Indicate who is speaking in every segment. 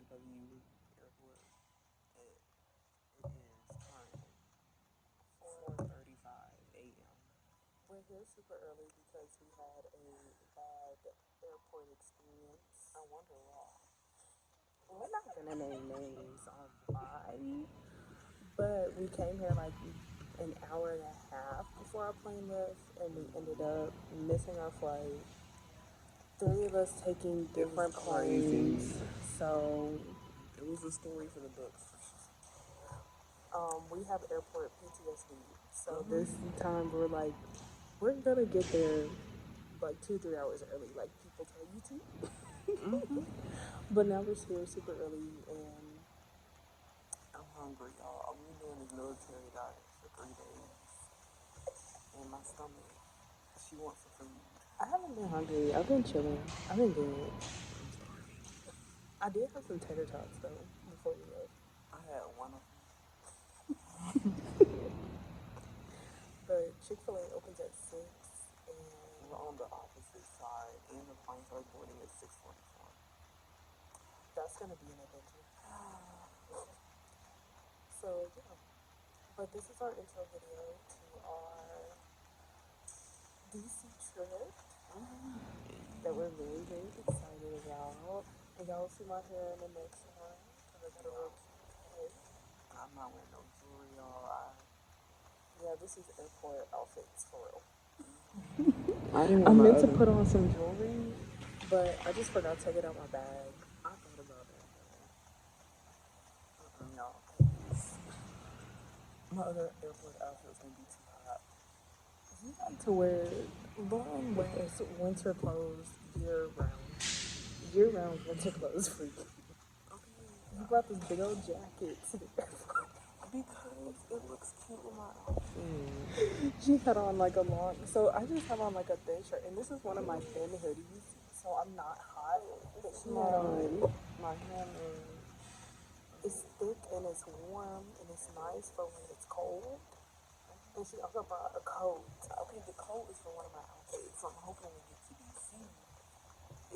Speaker 1: DFW Airport. It is currently 4:35 a.m.
Speaker 2: We're here super early because we had a bad airport experience.
Speaker 1: I wonder why.
Speaker 2: We're not gonna name names on why, but we came here like an hour and a half before our plane left, and we ended up missing our flight. Three of us taking
Speaker 1: It was
Speaker 2: different
Speaker 1: crazy.
Speaker 2: planes, so
Speaker 1: It was a story for the books.
Speaker 2: we have airport PTSD. So this time we're like, we're gonna get there like 2 3 hours early, like people tell you to. But now we're here super early, and
Speaker 1: I'm hungry, y'all. I've been doing this military diet for 3 days, and my stomach, she wants some food.
Speaker 2: I haven't been hungry. I've been chilling. I've been good.
Speaker 1: I'm starving.
Speaker 2: I did have some tater tots though before we left.
Speaker 1: I had one of
Speaker 2: But Chick-fil-A opens at 6, and
Speaker 1: them. We're on the opposite side, and the plane started boarding at 6:44.
Speaker 2: that's gonna be an adventure. So yeah, but this is our intro video to our DC trip that we're very very excited about. And y'all will see my hair in the next one because I got a real cute head.
Speaker 1: I'm not wearing no jewelry, y'all.
Speaker 2: Yeah, this is airport outfits for real.
Speaker 1: I didn't
Speaker 2: I
Speaker 1: want
Speaker 2: meant to put on some jewelry, but I just forgot to take it out my bag.
Speaker 1: I thought about that though. Y'all. My other airport outfit was gonna be too hot.
Speaker 2: You like to wear Lauren wears winter clothes year round. Year round winter clothes for you.
Speaker 1: Okay.
Speaker 2: You brought this big old jacket to the airport.
Speaker 1: Because it looks cute with my outfit.
Speaker 2: She had on like a long, so I just have on like a thin shirt, and this is one of my thin hoodies, so I'm not hot. But she had on,
Speaker 1: My hand
Speaker 2: it's thick and it's warm and it's nice for when it's cold. And she also brought a coat.
Speaker 1: okay, the coat is for one of my outfits, so I'm hoping when we get to DC,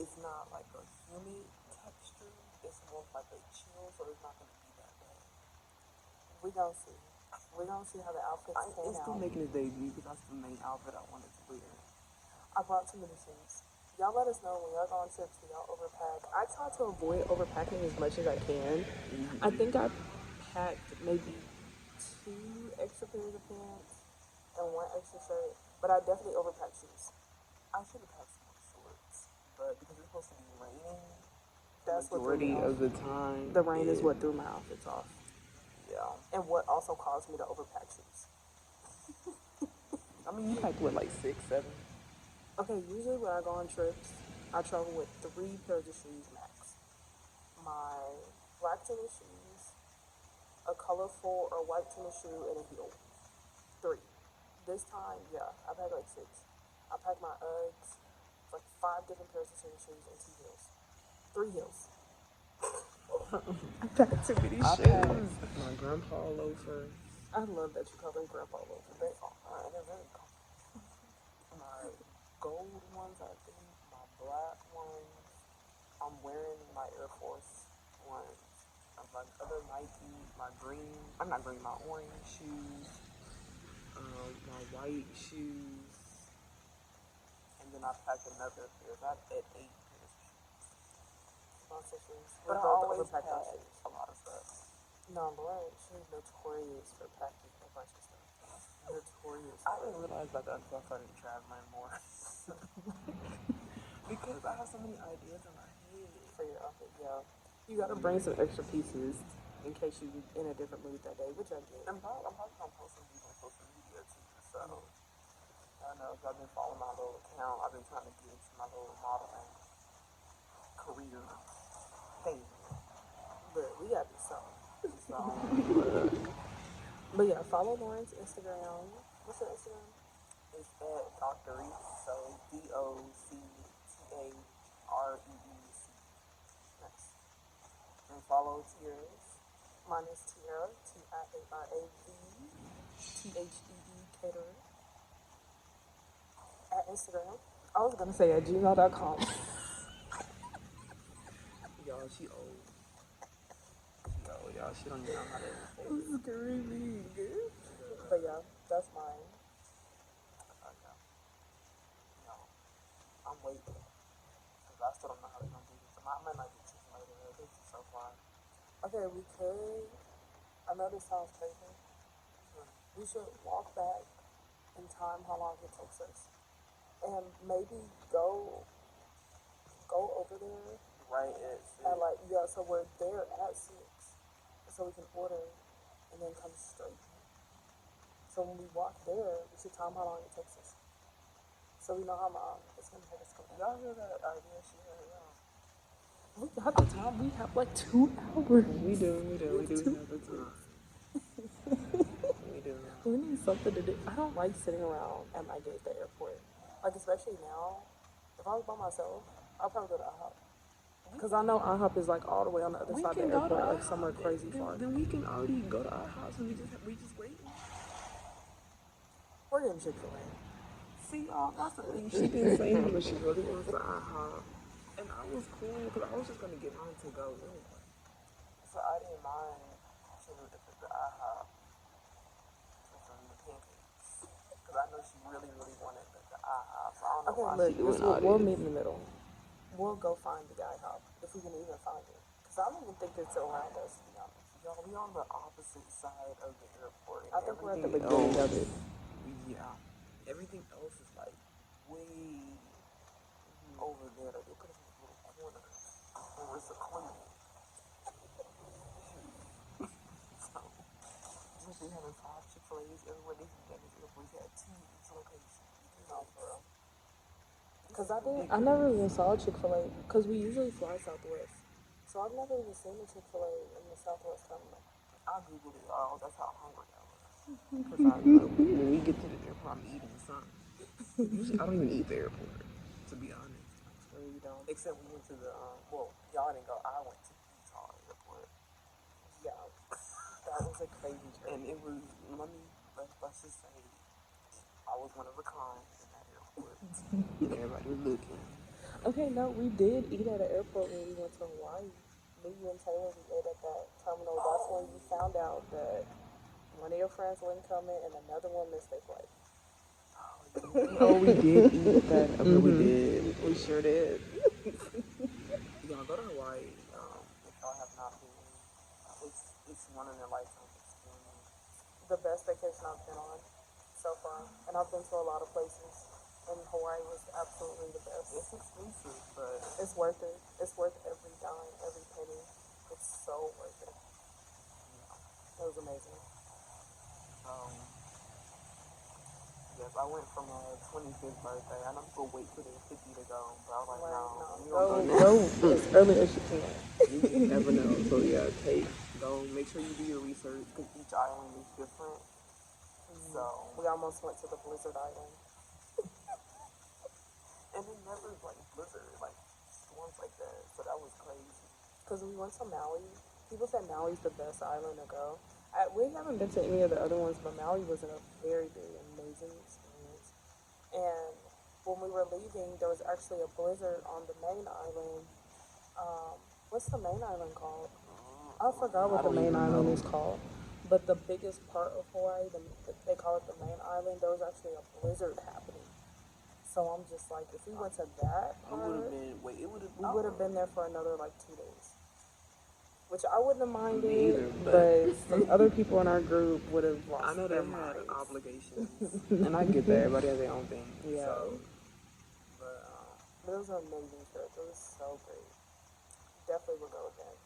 Speaker 1: it's not like a humid texture. It's more like a chill, so it's not gonna be that bad.
Speaker 2: We gonna see. We gonna see how the outfits pan
Speaker 1: It's still
Speaker 2: out.
Speaker 1: making its debut because that's the main outfit I wanted to wear.
Speaker 2: I brought too many shoes. Y'all let us know when y'all go on trips, do y'all overpack? I try to avoid overpacking as much as I can. I think I packed maybe 2 extra pairs of pants and 1 extra shirt, but I definitely overpacked shoes.
Speaker 1: I should have packed some more shorts, but because it's supposed to be raining,
Speaker 2: That's
Speaker 1: the
Speaker 2: what threw me
Speaker 1: majority
Speaker 2: off.
Speaker 1: of the time,
Speaker 2: The rain is what threw my outfits off,
Speaker 1: yeah.
Speaker 2: and what also caused me to overpack shoes.
Speaker 1: I mean, you packed what, like 6, 7?
Speaker 2: Okay, usually when I go on trips, I travel with 3 pairs of shoes max. My black tennis shoes, a colorful or white tennis shoe, and a heel. 3. This time, yeah, I packed like 6. I packed my Uggs, like 5 different pairs of tennis shoes and 2 heels. 3 heels. I packed too many
Speaker 1: I
Speaker 2: shoes.
Speaker 1: packed my grandpa loafers.
Speaker 2: I love that you call them grandpa loafers.
Speaker 1: They are, and they're very comfortable. My gold ones, I think, my black ones. I'm wearing my Air Force ones. My other Nike, my green, I'm not green, my orange shoes, my white shoes, and then I packed another pair. So I had 8 pairs of shoes.
Speaker 2: Lots of shoes.
Speaker 1: But I always pack a lot of stuff.
Speaker 2: No, Lauren, she's notorious for packing a bunch of stuff. Notorious.
Speaker 1: I didn't realize about that until I started traveling more. Because I have so many ideas in my head.
Speaker 2: For your outfit, yeah. You gotta bring some extra pieces in case you're in a different mood that day, which I get.
Speaker 1: I'm probably gonna post some these on social media too. So I know if I've been following my little account, I've been trying to get into my little modeling career thing.
Speaker 2: But we gotta do something.
Speaker 1: So
Speaker 2: But yeah, follow Lauren's Instagram. What's your Instagram?
Speaker 1: it's at Dr. Reese. So DOCTAREEC.
Speaker 2: Nice.
Speaker 1: And follow Tears.
Speaker 2: Mine is Tiara, TIARAVTHEE Caterer. At Instagram. I was gonna say at gmail.com.
Speaker 1: Y'all, she old. y'all. She don't even know how to
Speaker 2: It's screaming. But yeah, that's mine.
Speaker 1: Okay. No, I'm waiting because I still don't know how they're gonna do this. I might not get Chick-fil-A today. This is so far.
Speaker 2: Okay, we could. I know this sounds crazy. We should walk back in time how long it takes us, and maybe go over there
Speaker 1: Right at
Speaker 2: at like yeah. So we're there at 6, so we can order, and then come straight. So when we walk there, we should time how long it takes us, so we know how long it's gonna take us to come back.
Speaker 1: y'all hear that idea? She heard it.
Speaker 2: We got the time. We have like 2 hours.
Speaker 1: We do have the time. We do.
Speaker 2: We need something to do. I don't like sitting around at my gate at the airport. Like, especially now, if I was by myself, I'd probably go to IHOP. Because I know IHOP is like all the way on the other side of the airport, like somewhere crazy far.
Speaker 1: Then we can already go to our house and we just wait.
Speaker 2: We're getting Chick-fil-A.
Speaker 1: See, y'all, that's the thing. She didn't say how much she really wants to IHOP. And I was cool because I was just going to get mine to go anyway. So I didn't mind chilling at the IHOP for some of the pancakes. Because I know she really wanted the IHOP. So I don't know
Speaker 2: Okay,
Speaker 1: why
Speaker 2: look,
Speaker 1: she doing all
Speaker 2: we'll
Speaker 1: this.
Speaker 2: meet in the middle. We'll go find the IHOP, if we can even find it. Because I don't even think it's around us, to be honest.
Speaker 1: Y'all, we on the opposite side of the airport.
Speaker 2: I think we're at the beginning of it.
Speaker 1: Yeah. Everything else is like way over there. Like they put us in this little corner and we're secluded. So, we having 5 Chick-fil-A's everywhere. They had this airport. We had 2 in each location. No, for real.
Speaker 2: Because I never even saw Chick-fil-A. Because we usually fly Southwest. So I've never even seen a Chick-fil-A in the Southwest terminal.
Speaker 1: I googled it all. That's how hungry I was. Because I know when we get to the airport, I'm eating something. Usually, I don't even eat the airport, to be honest.
Speaker 2: Sure you don't.
Speaker 1: Except we went to the, well, y'all didn't go. I went to Utah Airport.
Speaker 2: Yeah. That was a crazy trip.
Speaker 1: And it was, let's just say, I was one of a kind in that airport. Everybody was looking.
Speaker 2: Okay, no, we did eat at an airport when we went to Hawaii. Me, you, and Taylor, we ate at that terminal. That's when you found out that one of your friends wasn't coming and another one missed their flight.
Speaker 1: Oh, we did eat that. Okay, we did. We sure did. Y'all go to Hawaii. If y'all have not been, it's one in a lifetime experience.
Speaker 2: The best vacation I've been on so far. And I've been to a lot of places. And Hawaii was absolutely the best.
Speaker 1: It's expensive, but
Speaker 2: it's worth it. It's worth every dime, every penny. It's so worth it. It was amazing.
Speaker 1: Yes, I went for my 25th birthday. I know people wait till they're 50 to go, but I was like, no, you don't
Speaker 2: go as early as you can.
Speaker 1: You never know. So yeah, go. Make sure you do your research because each island is different. So
Speaker 2: we almost went to the Blizzard Island.
Speaker 1: And it never like blizzard, like storms like that. So that was crazy.
Speaker 2: Because we went to Maui. People said Maui's the best island to go. We haven't been to any of the other ones, but Maui was a very, very amazing experience. And when we were leaving, there was actually a blizzard on the main island. What's the main island called? I forgot what the main island is called. But the biggest part of Hawaii, they call it the main island, there was actually a blizzard happening. So I'm just like, if we went to that part, we would have been there for another like 2 days. Which I wouldn't have minded, but some other people in our group would have lost their minds.
Speaker 1: I know they had obligations, and I get that. Everybody has their own thing.
Speaker 2: Yeah.
Speaker 1: So,
Speaker 2: but it was an amazing trip. It was so great. Definitely would go again.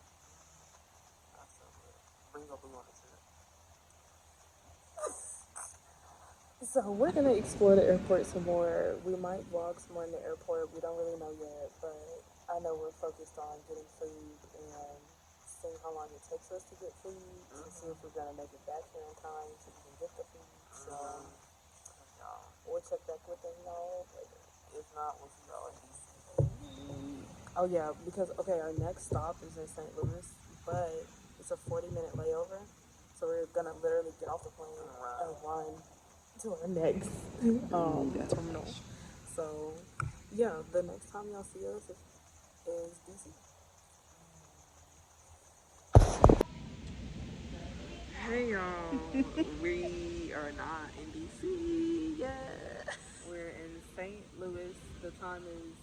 Speaker 1: That's so good. Bring up on the trip.
Speaker 2: So we're gonna explore the airport some more. We might vlog some more in the airport. We don't really know yet, but I know we're focused on getting food and seeing how long it takes us to get food, to see if we're gonna make it back here in time so we can get the food. So we'll check back with y'all later.
Speaker 1: If not, we'll see y'all in DC.
Speaker 2: Oh yeah, because our next stop is in St. Louis, but it's a 40-minute layover, so we're gonna literally get off the plane and run to our next terminal. So yeah, the next time y'all see us is DC.
Speaker 1: Hey y'all, we are not in DC yet.
Speaker 2: We're in St. Louis. The time is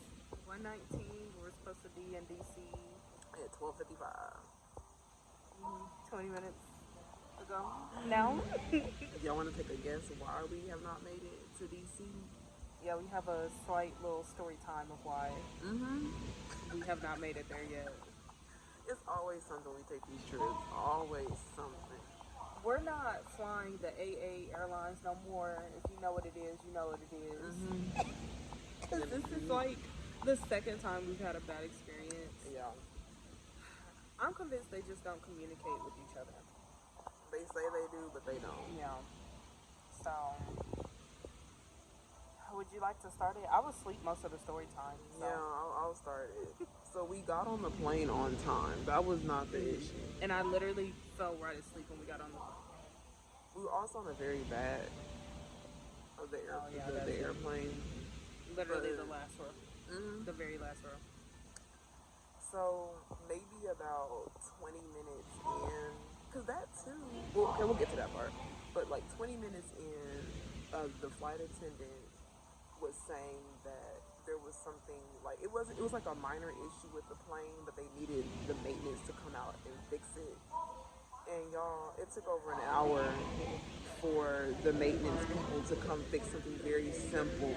Speaker 2: 1:19. We're supposed to be in DC
Speaker 1: At 12:55.
Speaker 2: 20 minutes ago. Now,
Speaker 1: Y'all want to take a guess why we have not made it to DC?
Speaker 2: yeah, we have a slight little story time of why
Speaker 1: Mm-hmm.
Speaker 2: we have not made it there yet.
Speaker 1: It's always something we take these trips. Always something.
Speaker 2: We're not flying the AA Airlines no more. If you know what it is, you know what it is.
Speaker 1: Mm-hmm.
Speaker 2: Because this is like the second time we've had a bad experience.
Speaker 1: Yeah.
Speaker 2: I'm convinced they just don't communicate with each other.
Speaker 1: They say they do, but they don't.
Speaker 2: Yeah. So, would you like to start it? I was asleep most of the story time. So.
Speaker 1: Yeah, I'll start it. So we got on the plane on time. That was not the issue.
Speaker 2: And I literally fell right asleep when we got on the plane.
Speaker 1: We were also on the very back of the airplane.
Speaker 2: Literally the last row.
Speaker 1: Mm-hmm.
Speaker 2: The very last row.
Speaker 1: So maybe about 20 minutes in, because that too. Well, okay, we'll get to that part. But like 20 minutes in, the flight attendant was saying that there was something like it was like a minor issue with the plane, but they needed the maintenance to come out and fix it. And y'all, it took over an hour for the maintenance people to come fix something very simple.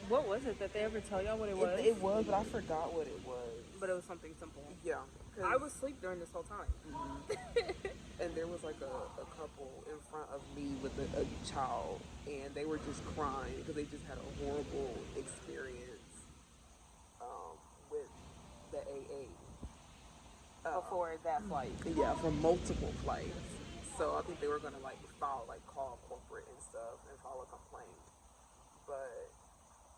Speaker 2: What was it? Did they ever tell y'all what it was?
Speaker 1: It was, but I forgot what it was.
Speaker 2: But it was something simple.
Speaker 1: Yeah.
Speaker 2: I was asleep during this whole time.
Speaker 1: Mm-hmm. And there was like a couple in front of me with a child, and they were just crying because they just had a horrible experience with the AA.
Speaker 2: Before that flight.
Speaker 1: Yeah, for multiple flights. So I think they were gonna call corporate and stuff and file a complaint. But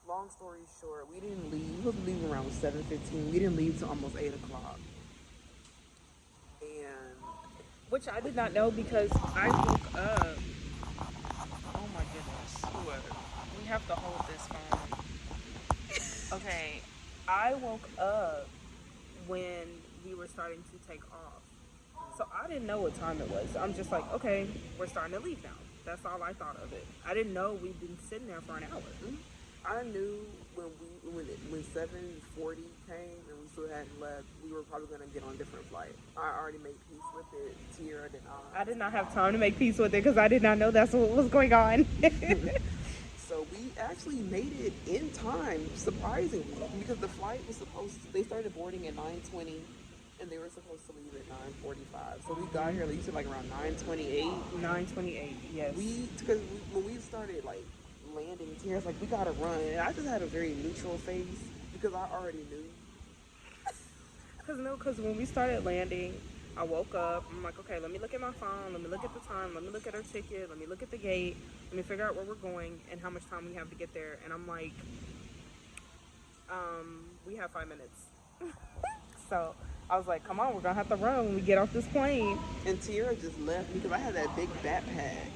Speaker 1: long story short, we didn't leave. We were supposed to leave around 7:15. We didn't leave till almost 8 o'clock. And
Speaker 2: Which I did not know because I woke up. Oh my goodness. We have to hold this phone. Okay. I woke up when we were starting to take off. So I didn't know what time it was. I'm just like, okay, we're starting to leave now. That's all I thought of it. I didn't know we'd been sitting there for an hour.
Speaker 1: I knew when 7:40 came and we still hadn't left, we were probably gonna get on a different flight. I already made peace with it. Tiara did not.
Speaker 2: I did not have time to make peace with it because I did not know that's what was going on.
Speaker 1: So we actually made it in time, surprisingly, because the flight was they started boarding at 9:20 and they were supposed to leave at 9:45. So we got here, like you said, like around 9:28.
Speaker 2: 9:28, yes.
Speaker 1: Because when we started like landing, Tiara's like, we gotta run. And I just had a very neutral face because I already knew.
Speaker 2: Because when we started landing, I woke up. I'm like, okay, let me look at my phone. Let me look at the time. Let me look at our ticket. Let me look at the gate. Let me figure out where we're going and how much time we have to get there. And I'm like, we have 5 minutes. So I was like, come on, we're going to have to run when we get off this plane.
Speaker 1: And Tiara just left because I had that big backpack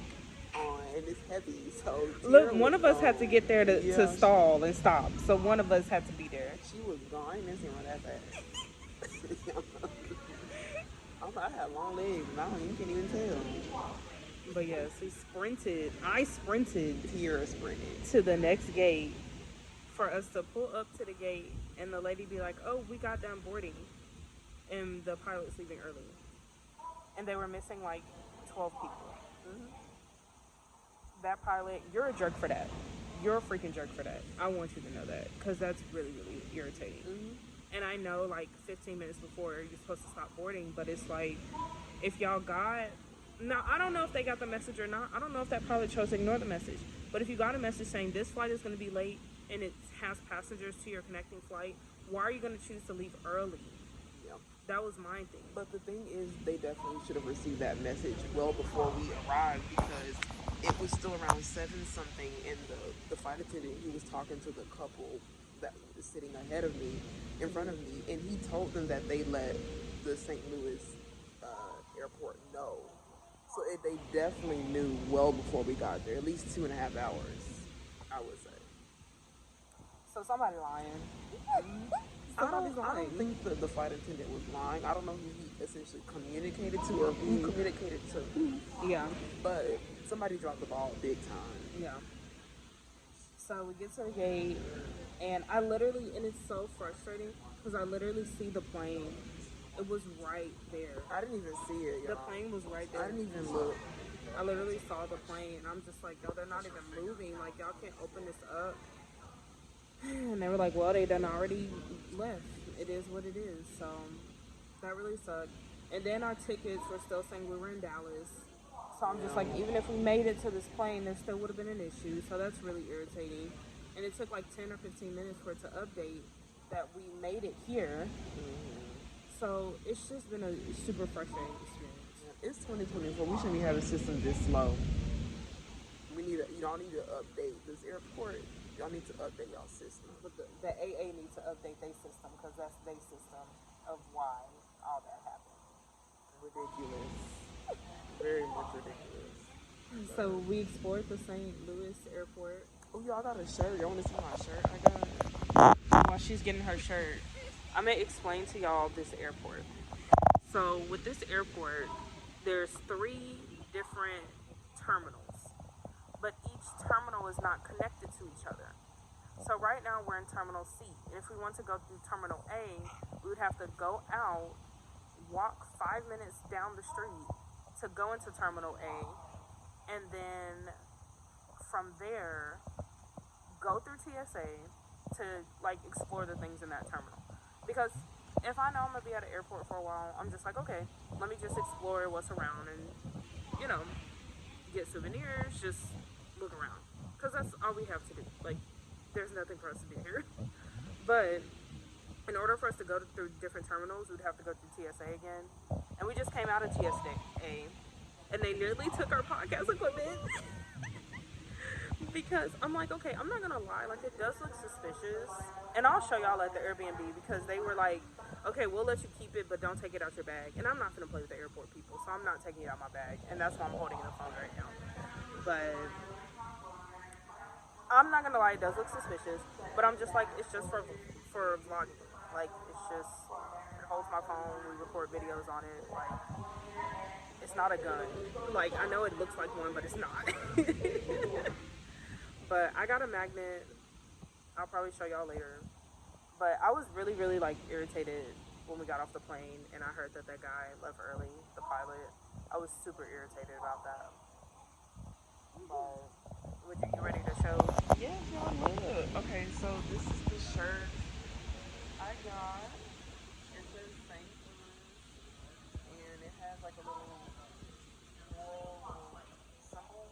Speaker 1: on and it's heavy. So
Speaker 2: look, one of us had to get there to stall and stop. So one of us had to be there.
Speaker 1: She was gone. I ain't missing her that fast. I had long legs. You can't even tell.
Speaker 2: But yes, I sprinted.
Speaker 1: Tiara sprinted
Speaker 2: to the next gate for us to pull up to the gate and the lady be like, oh, we got done boarding and the pilot's leaving early. And they were missing like 12 people. Mm-hmm. That pilot, you're a jerk for that. You're a freaking jerk for that. I want you to know that because that's really, really irritating. Mm-hmm. And I know like 15 minutes before you're supposed to stop boarding, but it's like if y'all got... Now, I don't know if they got the message or not. I don't know if that pilot chose to ignore the message. But if you got a message saying this flight is going to be late and it has passengers to your connecting flight, why are you going to choose to leave early?
Speaker 1: Yeah.
Speaker 2: That was my thing.
Speaker 1: But the thing is, they definitely should have received that message well before we arrived because it was still around 7-something and the flight attendant, he was talking to the couple that was sitting ahead of me, in front of me, and he told them that they let the St. Louis airport know. So they definitely knew well before we got there, at least 2.5 hours, I would say.
Speaker 2: So somebody lying. somebody's
Speaker 1: I
Speaker 2: lying.
Speaker 1: don't think the flight attendant was lying. I don't know who he essentially communicated to or who communicated to who.
Speaker 2: Yeah.
Speaker 1: But somebody dropped the ball big time.
Speaker 2: Yeah. So we get to the gate, and I literally, and it's so frustrating because I literally see the plane. It was right there.
Speaker 1: I didn't even see it,
Speaker 2: The
Speaker 1: y'all.
Speaker 2: plane was right
Speaker 1: I
Speaker 2: there.
Speaker 1: didn't even look.
Speaker 2: I literally saw the plane, and I'm just like, yo, they're not even moving. Like, y'all can't open this up. And they were like, well, they done already left. It is what it is. So that really sucked. And then our tickets were still saying we were in Dallas. So I'm just like, even if we made it to this plane, there still would have been an issue. So that's really irritating. And it took like 10 or 15 minutes for it to update that we made it here. So it's just been a super frustrating experience.
Speaker 1: It's 2024. We shouldn't be having systems this slow. Y'all need to update this airport. Y'all need to update y'all system.
Speaker 2: But the AA needs to update their system because that's their system of why all that happened.
Speaker 1: Ridiculous. Very much ridiculous.
Speaker 2: So we explored the St. Louis airport.
Speaker 1: Oh, y'all got a shirt. Y'all want to see my shirt I got?
Speaker 2: While she's getting her shirt, I'm going to explain to y'all this airport. So with this airport, there's 3 different terminals, but each terminal is not connected to each other. So right now we're in Terminal C, and if we want to go through Terminal A, we would have to go out, walk 5 minutes down the street to go into Terminal A, and then from there go through TSA to like explore the things in that terminal. Because if I know I'm gonna be at an airport for a while, I'm just like, okay, let me just explore what's around and, you know, get souvenirs, just look around. Because that's all we have to do. Like, there's nothing for us to do here. But in order for us to go through different terminals, we'd have to go through TSA again. And we just came out of TSA, and they nearly took our podcast equipment. Because I'm like, okay, I'm not gonna lie, like it does look suspicious. And I'll show y'all at the Airbnb because they were like, okay, we'll let you keep it, but don't take it out your bag. And I'm not gonna play with the airport people, so I'm not taking it out my bag. And that's why I'm holding the phone right now. But I'm not gonna lie, it does look suspicious. But I'm just like, it's just for vlogging. Like it's just, it holds my phone. We record videos on it. Like it's not a gun. Like I know it looks like one, but it's not. But I got a magnet. I'll probably show y'all later. But I was really, really like irritated when we got off the plane and I heard that guy left early, the pilot. I was super irritated about that. But would you get ready to show?
Speaker 1: Yeah, y'all look. Okay, so this is the shirt I got. It says St. Louis, and it has like a little floral symbol.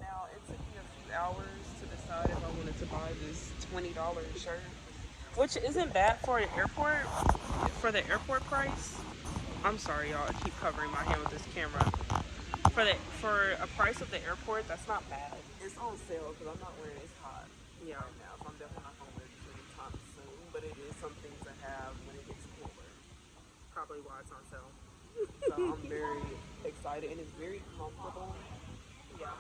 Speaker 1: Now, it took me a few hours to decide if I wanted to buy this $20 shirt.
Speaker 2: Which isn't bad for an airport, for the airport price. I'm sorry, y'all. I keep covering my hand with this camera. For a price of the airport, that's not bad.
Speaker 1: It's on sale because I'm not wearing it. It's hot
Speaker 2: Yeah.
Speaker 1: right now, so I'm definitely not going to wear this anytime soon. But it is something to have when it gets cooler.
Speaker 2: Probably why it's on sale.
Speaker 1: So I'm very excited, and it's very comfortable.
Speaker 2: Yeah.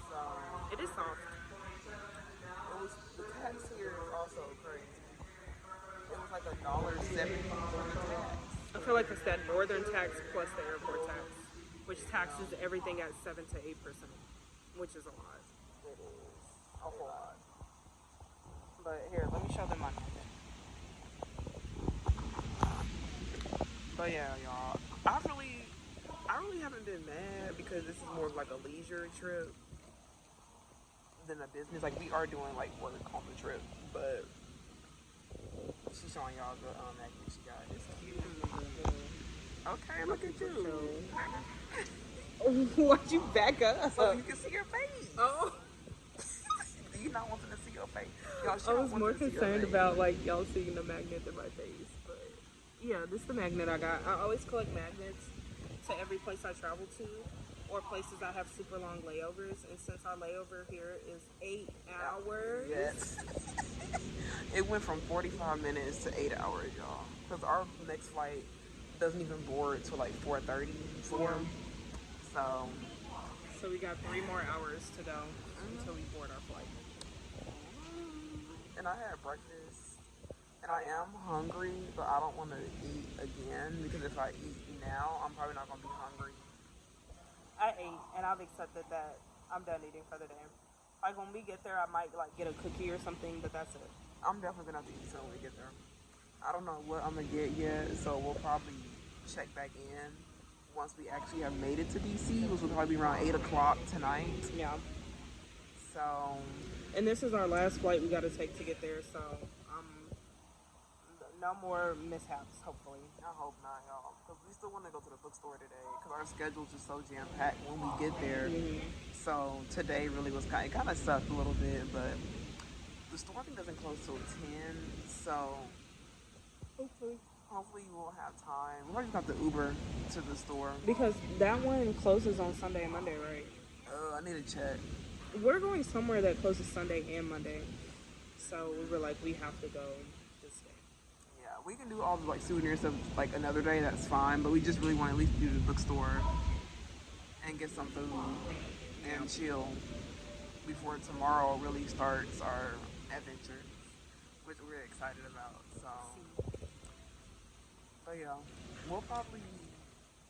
Speaker 1: So
Speaker 2: It is soft.
Speaker 1: the tax here is also crazy. It was like $1.70 for the tax.
Speaker 2: I feel like it's that northern tax plus the airport tax, which taxes everything at 7 to 8%, which is a lot.
Speaker 1: It is a whole lot.
Speaker 2: But here, let me show them my magnet.
Speaker 1: But yeah, y'all, I really haven't been mad because this is more of like a leisure trip than a business. Like we are doing like work on the trip, but she's showing y'all the magnet she got. It's cute. Okay, look at you.
Speaker 2: Why'd you back up?
Speaker 1: So you can see your face.
Speaker 2: Oh.
Speaker 1: Do you not want them to see your face? Y'all,
Speaker 2: I was more concerned about like y'all seeing the magnet in my face, but yeah, this is the magnet I got. I always collect magnets to every place I travel to, or places I have super long layovers. And since our layover here is 8 hours,
Speaker 1: yes, it went from 45 minutes to 8 hours, y'all. Because our next flight doesn't even board till like 4:30, 4.
Speaker 2: So we got 3 more hours to go until we board our flight.
Speaker 1: And I had breakfast And I am hungry, but I don't want to eat again because if I eat now, I'm probably not going to be hungry.
Speaker 2: I ate, and I've accepted that I'm done eating for the day. Like when we get there, I might like get a cookie or something, but that's it.
Speaker 1: I'm definitely going to have to eat something when we get there. I don't know what I'm going to get yet, so we'll probably check back in once we actually have made it to DC, which will probably be around 8 o'clock tonight.
Speaker 2: Yeah.
Speaker 1: So,
Speaker 2: And this is our last flight we got to take to get there, so no more mishaps, hopefully.
Speaker 1: I hope not, y'all, because we still want to go to the bookstore today because our schedule's just so jam packed when we get there. So today really was kind of sucked a little bit, but the store I think doesn't close till 10, so hopefully we'll have time. We're just going to have to Uber to the store.
Speaker 2: Because that one closes on Sunday and Monday, right?
Speaker 1: I need to check.
Speaker 2: We're going somewhere that closes Sunday and Monday, so we were like, we have to go this day.
Speaker 1: Yeah, we can do all the like souvenir stuff like another day. That's fine, but we just really want to at least do the bookstore and get some food and chill before tomorrow really starts our adventure, which we're excited about. So, but yeah, we'll probably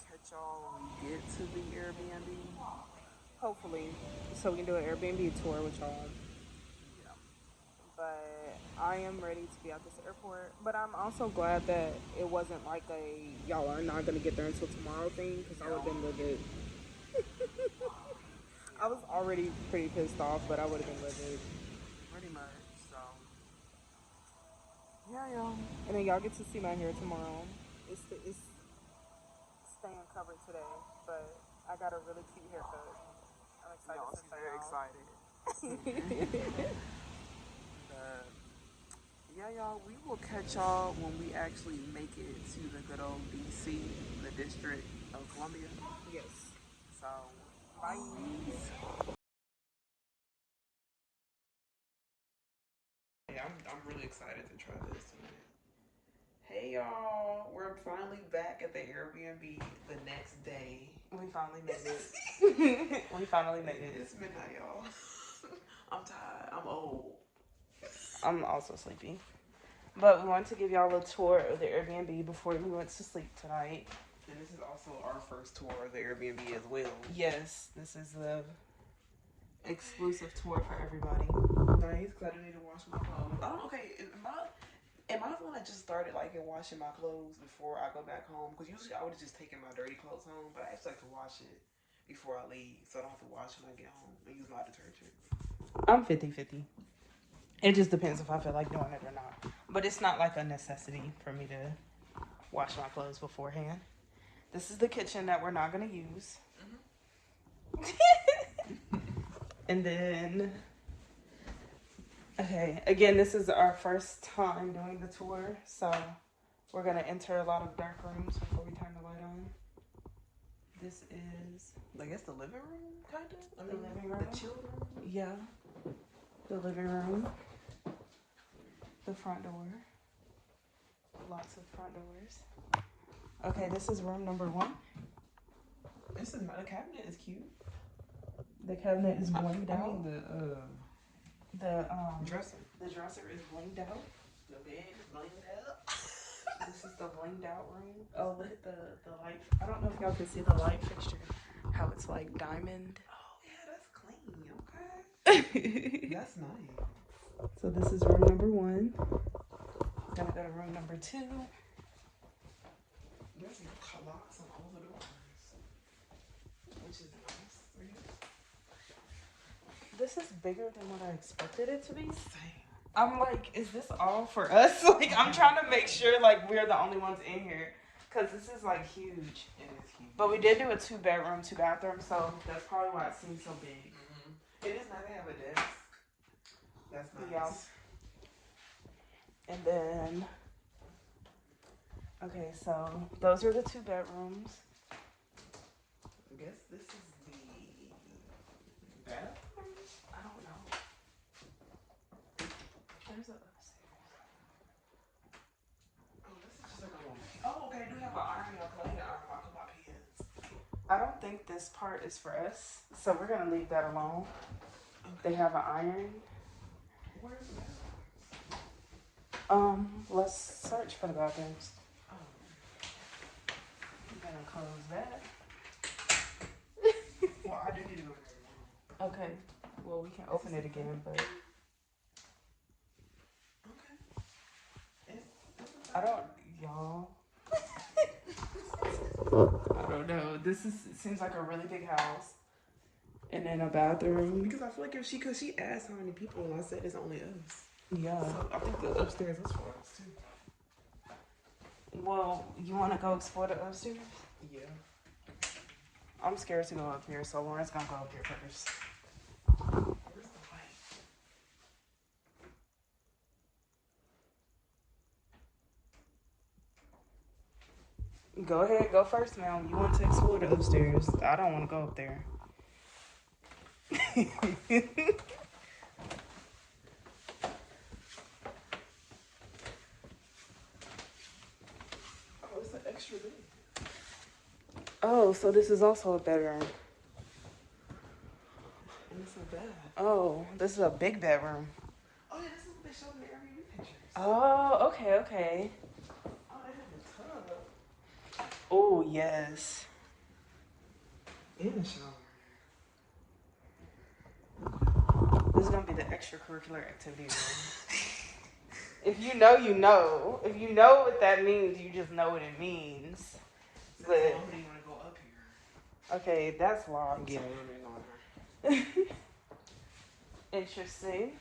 Speaker 1: catch y'all when we get to the Airbnb.
Speaker 2: Hopefully, so we can do an Airbnb tour with y'all.
Speaker 1: Yeah.
Speaker 2: But I am ready to be at this airport. But I'm also glad that it wasn't like a y'all are not gonna get there until tomorrow thing, because I would have been livid. I was already pretty pissed off, but I would have been livid.
Speaker 1: Pretty much. So, yeah, y'all.
Speaker 2: And then y'all get to see my hair tomorrow. It's staying covered today, but I got a really cute haircut. I'm excited
Speaker 1: Y'all,
Speaker 2: to
Speaker 1: she's
Speaker 2: show
Speaker 1: very
Speaker 2: y'all.
Speaker 1: excited. Yeah, y'all, we will catch y'all when we actually make it to the good old DC, the District of Columbia.
Speaker 2: Yes.
Speaker 1: So, bye. Yeah, I'm really excited to try this one. Hey y'all, we're finally back at the Airbnb the next day.
Speaker 2: We finally made it. We finally made it.
Speaker 1: It's midnight, y'all. I'm tired. I'm old.
Speaker 2: I'm also sleepy. But we wanted to give y'all a tour of the Airbnb before we went to sleep tonight.
Speaker 1: And this is also our first tour of the Airbnb as well.
Speaker 2: Yes, this is the exclusive tour for everybody.
Speaker 1: Nice, because I do need to wash my clothes. Okay, am I the one that just started like washing my clothes before I go back home? Because usually I would have just taken my dirty clothes home, but I actually like to wash it before I leave, so I don't have to wash when I get home and use my detergent.
Speaker 2: I'm 50-50. It just depends if I feel like doing it or not. But it's not like a necessity for me to wash my clothes beforehand. This is the kitchen that we're not going to use. Mm-hmm. And then, okay, again, this is our first time doing the tour. So we're going to enter a lot of dark rooms before we turn the light on. This is,
Speaker 1: I guess, the living room, kind of?
Speaker 2: the living room.
Speaker 1: The chill room?
Speaker 2: Yeah. The living room. The front door. Lots of front doors. Okay, this is room number 1.
Speaker 1: The cabinet is cute.
Speaker 2: The cabinet is blinged
Speaker 1: I
Speaker 2: out.
Speaker 1: mean
Speaker 2: The
Speaker 1: dresser.
Speaker 2: The dresser is blinged out.
Speaker 1: The bed is blinged out.
Speaker 2: This is the blinged out room. Oh, look at the light. I don't know if y'all can see the light fixture. How it's like diamond.
Speaker 1: Oh yeah, that's clean. Okay. That's nice.
Speaker 2: So this is room number 1. Gonna go to room number 2.
Speaker 1: There's locks on all the doors, which is nice.
Speaker 2: This is bigger than what I expected it to be.
Speaker 1: Same.
Speaker 2: I'm like, is this all for us? Like, I'm trying to make sure like we're the only ones in here, cause this is like huge.
Speaker 1: It is huge.
Speaker 2: But we did do a 2-bedroom, 2-bathroom, so that's probably why it seems so big.
Speaker 1: Mm-hmm. It is nice to have a desk. That's nice.
Speaker 2: Yeah. And then, okay, so those are the 2 bedrooms.
Speaker 1: I guess this is the bathroom?
Speaker 2: I don't know. There's a
Speaker 1: Oh, this is just like a room. Oh, okay. I do have an iron. I need to iron my pants.
Speaker 2: I don't think this part is for us, so we're gonna leave that alone.
Speaker 1: Okay.
Speaker 2: They have an iron.
Speaker 1: Where's the bathroom?
Speaker 2: Let's search for the bathrooms. You gotta close that.
Speaker 1: Well, I do need to go there.
Speaker 2: Okay. Well, we can open it again, but
Speaker 1: Okay.
Speaker 2: I don't, y'all. I don't know. This seems like a really big house, and then a bathroom.
Speaker 1: Because I feel like if she asked how many people, and I said it's only us.
Speaker 2: Yeah.
Speaker 1: So I think the upstairs is for us too.
Speaker 2: Well, you want to go explore the upstairs?
Speaker 1: Yeah.
Speaker 2: I'm scared to go up here, so Lauren's gonna go up here first.
Speaker 1: Where's the light?
Speaker 2: Go ahead, go first, ma'am. You want to explore the upstairs? I don't want to go up there.
Speaker 1: Oh, it's an extra bed.
Speaker 2: Oh, so this is also a bedroom.
Speaker 1: And it's a bed.
Speaker 2: Oh, this is a big bedroom.
Speaker 1: Oh yeah, this is what they showed in the Airbnb pictures.
Speaker 2: Oh, okay, okay.
Speaker 1: Oh, they have a tub.
Speaker 2: Oh, yes.
Speaker 1: And a shower.
Speaker 2: This is gonna be the extracurricular activity room. If you know, you know. If you know what that means, you just know what it means.
Speaker 1: But
Speaker 2: But
Speaker 1: how long do you want to go up here?
Speaker 2: okay, that's long.
Speaker 1: Yeah, we're on her.
Speaker 2: Interesting.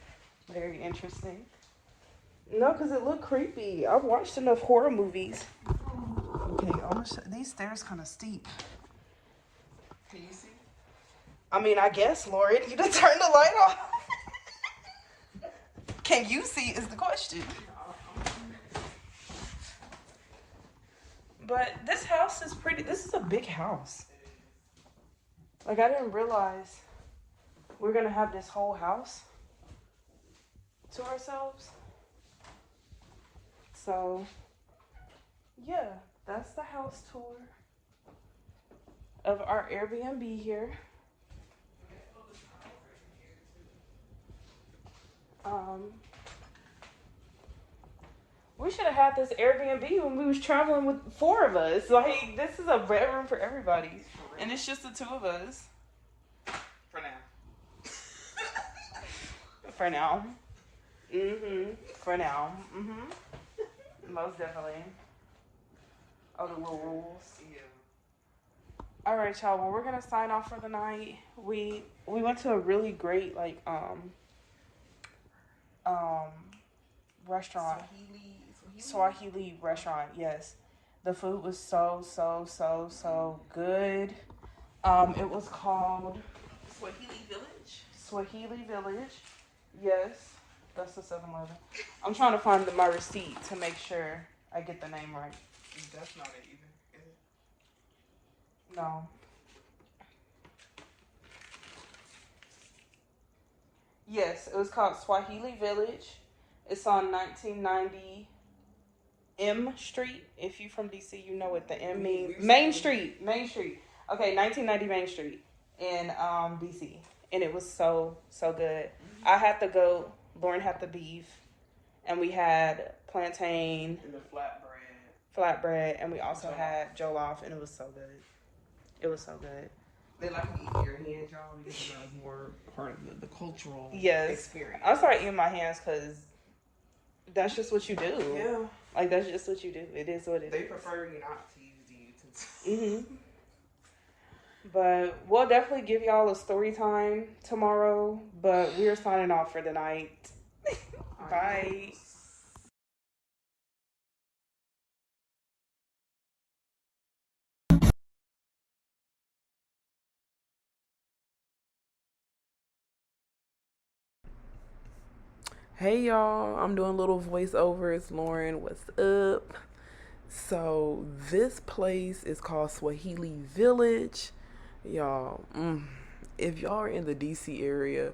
Speaker 2: Very interesting. No, because it looked creepy. I've watched enough horror movies. Okay, these stairs kind of steep.
Speaker 1: Can you see?
Speaker 2: I mean, I guess, Lauren, you done turned the light off. Can you see is the question. But this house is pretty, this is a big house. Like, I didn't realize we're going to have this whole house to ourselves. So, yeah, that's the house tour of our Airbnb here. We should have had this Airbnb when we was traveling with 4 of us. Like, this is a bedroom for everybody. And it's just the 2 of us.
Speaker 1: For now.
Speaker 2: For now. For now. Most definitely. Oh, the little rules.
Speaker 1: Yeah.
Speaker 2: All right, y'all. Well, we're gonna sign off for the night. We went to a really great restaurant. Swahili restaurant. Yes, the food was so good. It was called Swahili Village. Yes, that's the 7-Eleven. I'm trying to find my receipt to make sure I get the name right.
Speaker 1: That's not it either, is it?
Speaker 2: No. Yes, it was called Swahili Village. It's on 1990 M Street. If you're from DC, you know what the M means. Main Street. Okay, 1990 Main Street in DC. And it was so good. I had the goat, Lauren had the beef, and we had plantain.
Speaker 1: And the
Speaker 2: flatbread, and we also had jollof, and it was so good. It was so good.
Speaker 1: They like to eat your hands, y'all, because it's more part of the cultural experience.
Speaker 2: I started eating my hands because that's just what you do.
Speaker 1: Yeah.
Speaker 2: Like, that's just what you do. It is what it is.
Speaker 1: They prefer you not to use the utensils.
Speaker 2: But we'll definitely give y'all a story time tomorrow, but we're signing off for the night. Bye. Hey y'all, I'm doing little voiceovers. Lauren, what's up? So this place is called Swahili Village. Y'all, if y'all are in the DC area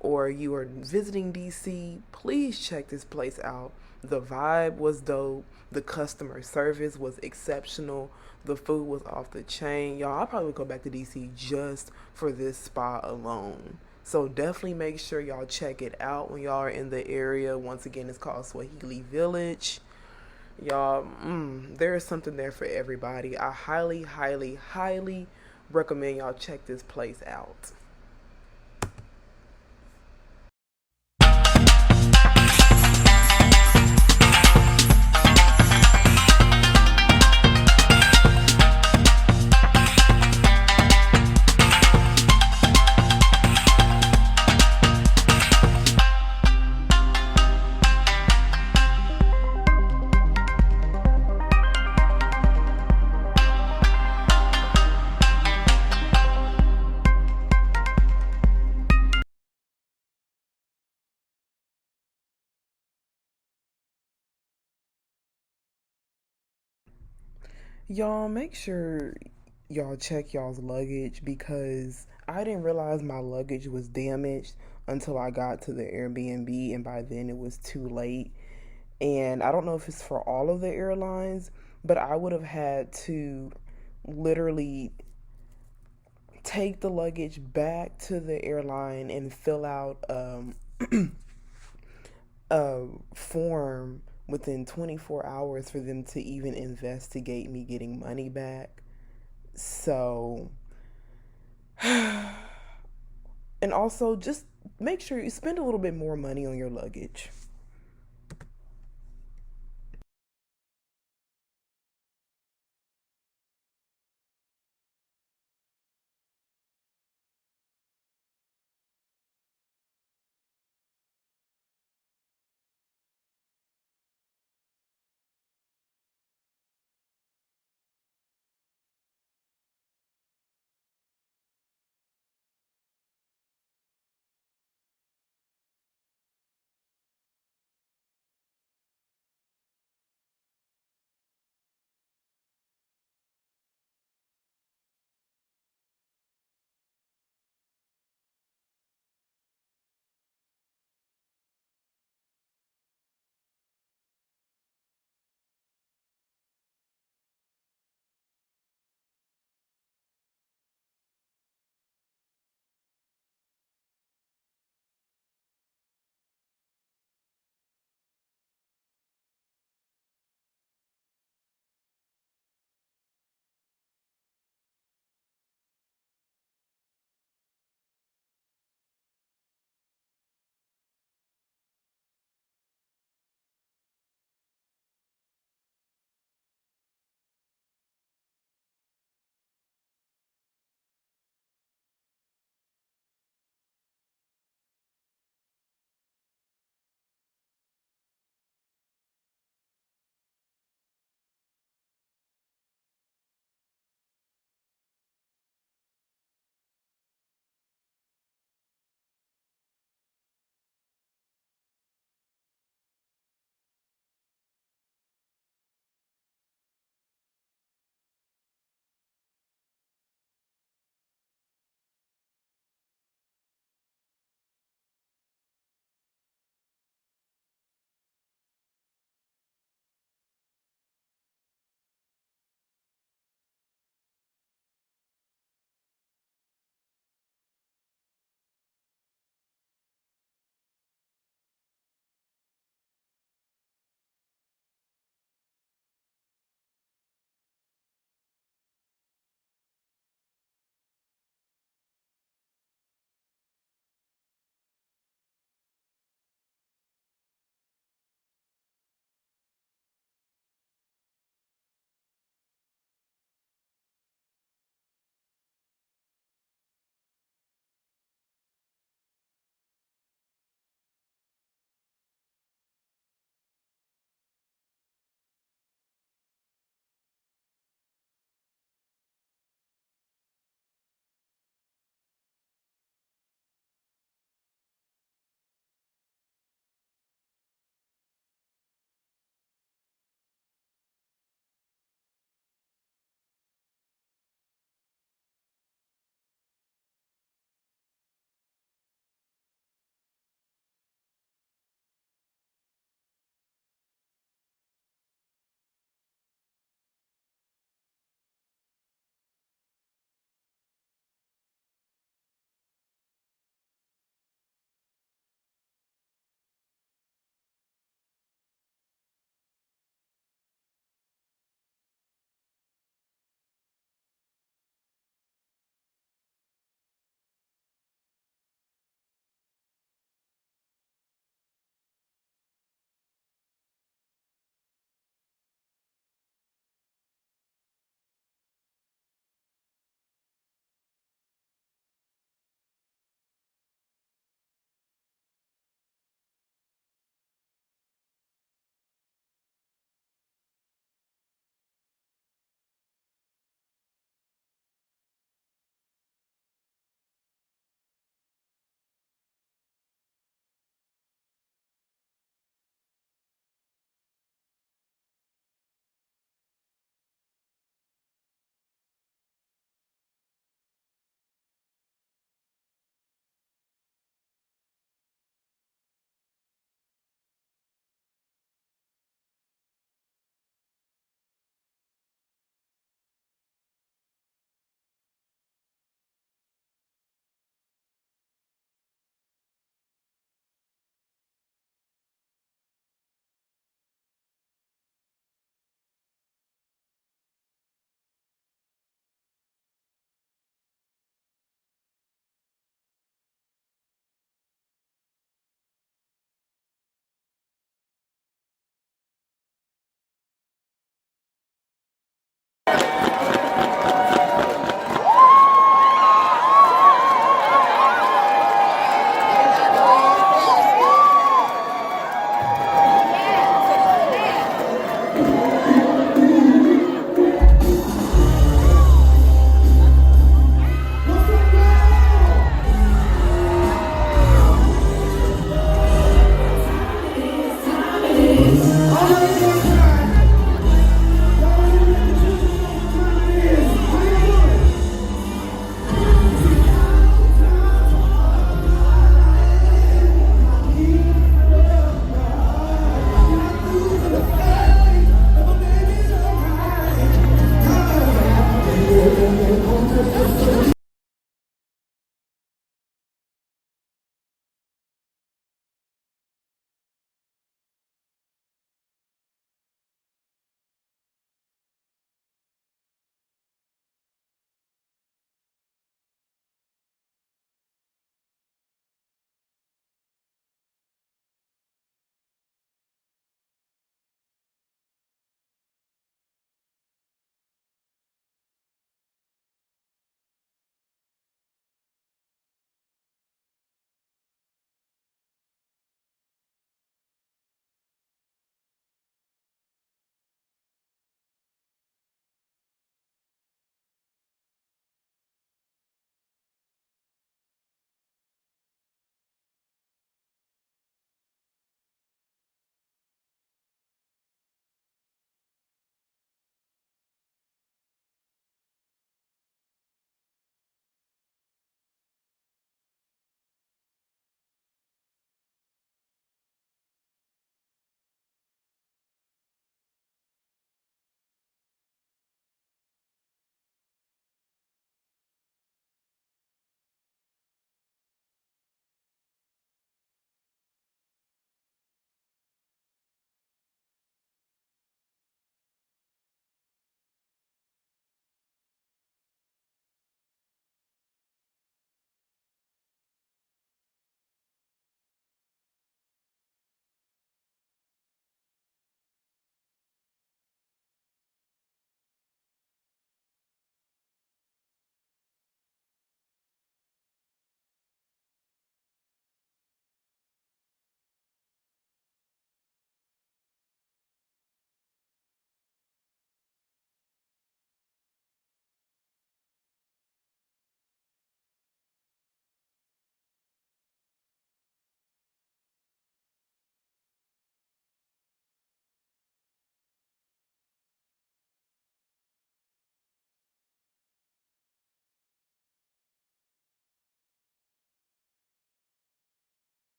Speaker 2: or you are visiting DC, please check this place out. The vibe was dope. The customer service was exceptional. The food was off the chain. Y'all, I probably would go back to DC just for this spot alone. So definitely make sure y'all check it out when y'all are in the area. Once again, it's called Swahili Village. Y'all, there is something there for everybody. I highly, highly, highly recommend y'all check this place out. Y'all make sure y'all check y'all's luggage because I didn't realize my luggage was damaged until I got to the Airbnb, and by then it was too late. And I don't know if it's for all of the airlines, but I would have had to literally take the luggage back to the airline and fill out a form within 24 hours for them to even investigate me getting money back. So, and also just make sure you spend a little bit more money on your luggage.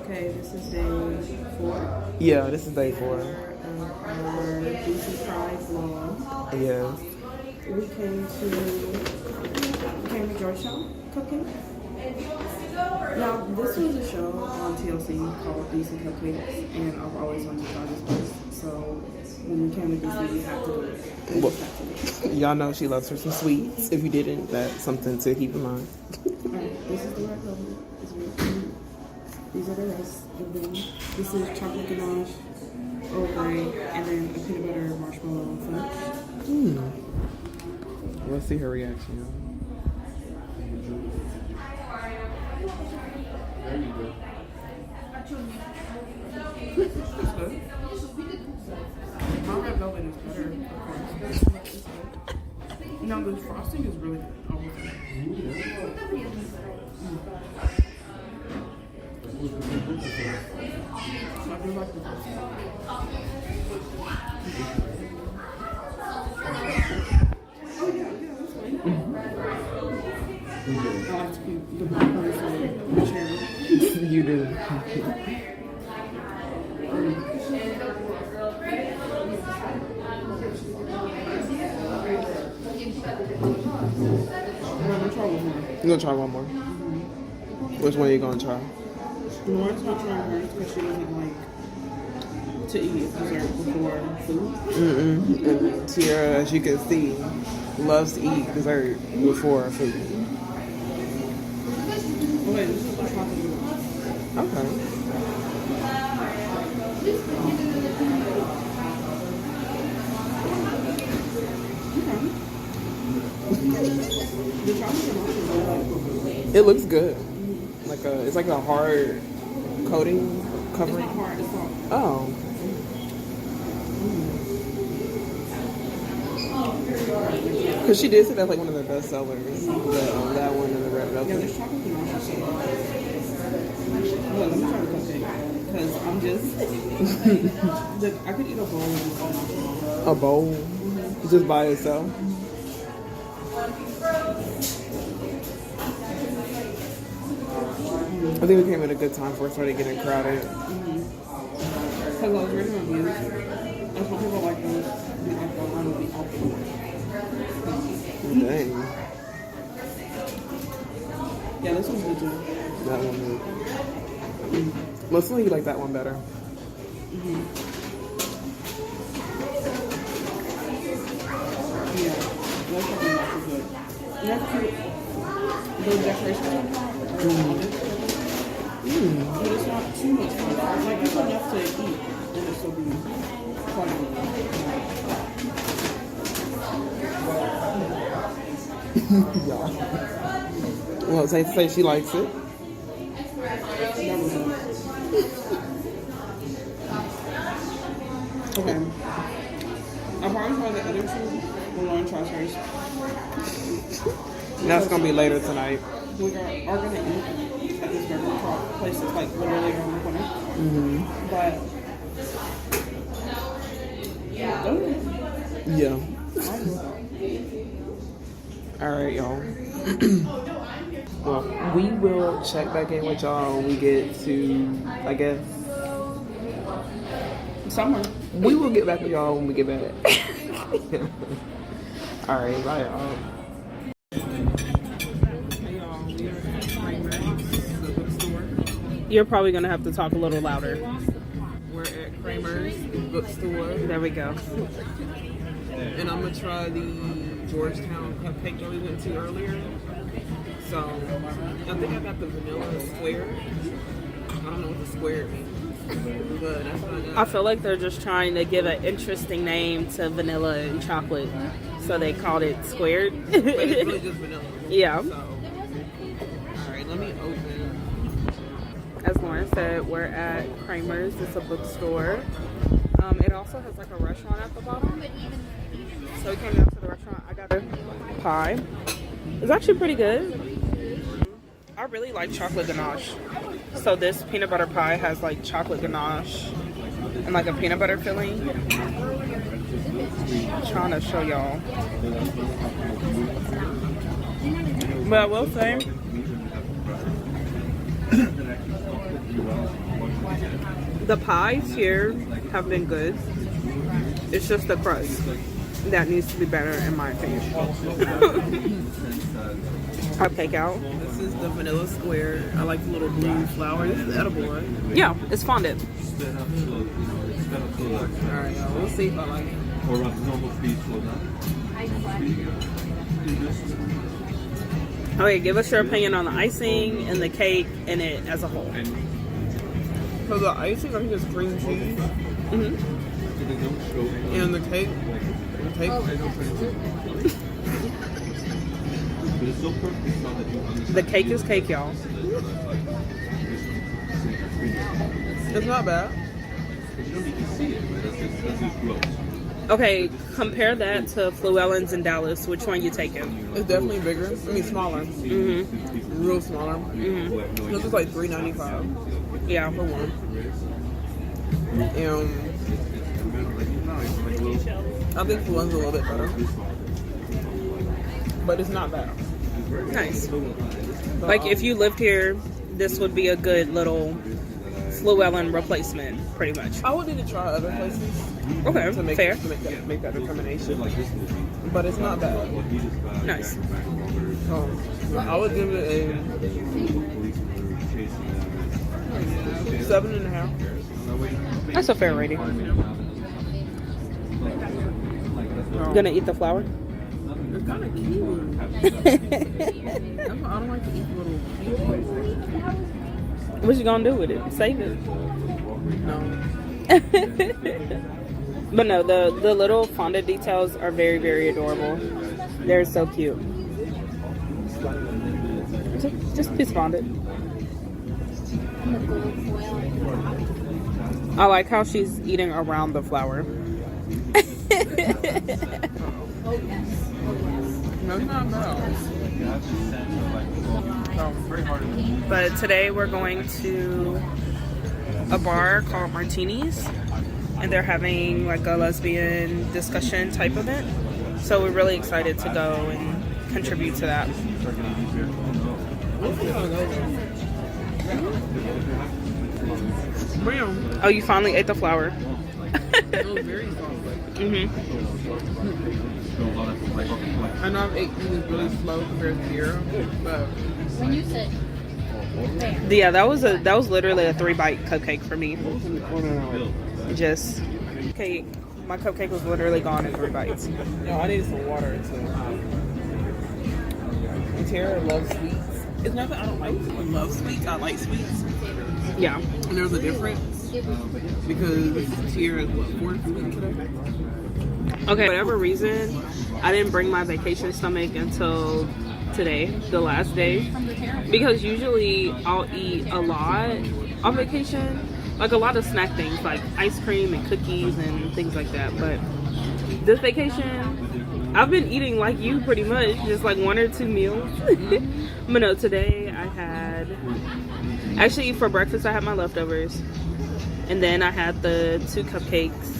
Speaker 2: Okay, this is day 4.
Speaker 1: Yeah, this is day 4.
Speaker 2: Our DC Pride vlog.
Speaker 1: Yes.
Speaker 2: We came to Georgetown Cupcake. Now, this was a show on TLC called DC Cupcakes, and I've always wanted to try this place. So when we came to DC, we had to do it. We just had to do it.
Speaker 1: Y'all know she loves her some sweets. If you didn't, that's something to keep in mind.
Speaker 2: Alright, this is the red velvet. It's real cute. These are the rest of them. This is chocolate ganache, Earl Grey, and then a peanut butter marshmallow fudge.
Speaker 1: Let's see her reaction, y'all.
Speaker 3: There you go.
Speaker 2: It's good. My red velvet is better, of course. But it's good. No, the frosting is really good. I will say. So I do like the frosting. Oh yeah, that's fine. I like to keep the blackberries on the cherry.
Speaker 1: You do. You gonna try one more? Which one are you gonna try?
Speaker 2: Lauren's not trying hers because she doesn't like to eat dessert before food.
Speaker 1: And Tiara, as you can see, loves to eat dessert before food.
Speaker 2: Okay, this is the chocolate.
Speaker 1: Okay.
Speaker 2: The chocolate is also
Speaker 1: It looks good. It's like a hard coating
Speaker 2: It's
Speaker 1: covering.
Speaker 2: not hard, it's soft.
Speaker 1: Oh. Because she did say that's like one of their best sellers. That one and the red
Speaker 2: Yeah,
Speaker 1: velvet.
Speaker 2: this chocolate is also so good. Look, let me try the cupcake. Because I'm just... Look, I could eat a bowl of this all night.
Speaker 1: A bowl. Just by itself. I think we came at a good time before it started getting crowded.
Speaker 2: Because I was reading reviews, and some people like this, and like the line would be out the door.
Speaker 1: Dang.
Speaker 2: Yeah, this one's good too.
Speaker 1: That one is. Mostly you like that one better.
Speaker 2: Yeah, that's something that's good. And that's cute. The decorations on top are on it. But it's not too much fun. Like, it's enough to eat, and it's still be
Speaker 1: Yeah. Well, safe to say she likes it.
Speaker 2: Okay. I'll probably try the other two when Lauren tries hers.
Speaker 1: That's gonna be later tonight.
Speaker 2: We are gonna eat at this burger truck place that's like literally around the corner. But
Speaker 1: Yeah. All right, y'all. Well, we will check back in with y'all when we get to, I guess.
Speaker 2: somewhere.
Speaker 1: We will get back with y'all when we get back. All right, bye, y'all. You're probably gonna have to talk a little louder. We're at Kramer's bookstore. There we go. And I'm gonna try the Georgetown cupcake that we went to earlier. So I think I got the vanilla square. I don't know what the square means, but that's what I got.
Speaker 4: I feel like they're just trying to give an interesting name to vanilla and chocolate, so they called it squared.
Speaker 1: But it's really just vanilla.
Speaker 4: Yeah.
Speaker 1: So, all right, let me open.
Speaker 4: As Lauren said, we're at Kramer's. It's a bookstore. It also has like a restaurant at the bottom. So we came down to the restaurant. I got a pie. It's actually pretty good. I really like chocolate ganache. So this peanut butter pie has like chocolate ganache and like a peanut butter filling. I'm trying to show y'all. But I will say, The pies here have been good. It's just the crust that needs to be better, in my opinion. Cupcake out.
Speaker 2: This is the vanilla square. I like the little blue flower. This is edible, right?
Speaker 4: Yeah, it's fondant.
Speaker 2: Alright, y'all. We'll see if I like it.
Speaker 4: Okay, give us your opinion on the icing and the cake and it as a whole.
Speaker 2: So the icing, I think is cream cheese.
Speaker 4: Mm-hmm.
Speaker 2: And the cake.
Speaker 4: The cake is cake, y'all.
Speaker 2: It's not bad.
Speaker 4: Okay, compare that to Fluellen's in Dallas. Which one you taking?
Speaker 2: It's definitely bigger. I mean, smaller.
Speaker 4: Mm-hmm.
Speaker 2: Real smaller.
Speaker 4: Mm-hmm.
Speaker 2: This is like $3.95
Speaker 4: Yeah.
Speaker 2: for one. I think Fluellen's a little bit better. But it's not bad.
Speaker 4: Nice. Like if you lived here, this would be a good little Fluellen replacement, pretty much.
Speaker 2: I would need to try other places
Speaker 4: Okay,
Speaker 2: to make,
Speaker 4: fair.
Speaker 2: make that determination. But it's not bad.
Speaker 4: Nice.
Speaker 2: I would give it a 7.5.
Speaker 4: That's a fair rating. Gonna eat the flour?
Speaker 2: It's kind of cute. I don't like to eat little cute.
Speaker 4: What you gonna do with it? Save it.
Speaker 2: No.
Speaker 4: But no, the little fondant details are very, very adorable. They're so cute. Just piece of fondant. I like how she's eating around the flour.
Speaker 2: No, it's not bad.
Speaker 4: But today we're going to a bar called Martini's, and they're having like a lesbian discussion type event. So we're really excited to go and contribute to that. Oh, you finally ate the flour. Mm-hmm.
Speaker 2: I know I've eaten really slow compared to here, but
Speaker 3: When you said
Speaker 4: Yeah, that was literally a 3-bite cupcake for me. Just cake. My cupcake was literally gone in 3 bites.
Speaker 2: no, I needed some water too. And Tara loves sweets. It's not that I don't love sweets. I like sweets.
Speaker 4: Yeah.
Speaker 2: And there's a difference because Tara is what, 4th sweet today.
Speaker 4: Okay. For whatever reason, I didn't bring my vacation stomach until today, the last day, because usually I'll eat a lot on vacation, like a lot of snack things like ice cream and cookies and things like that. But this vacation, I've been eating like you pretty much, just like 1 or 2 meals. But no, today I had, actually for breakfast I had my leftovers, and then I had the 2 cupcakes.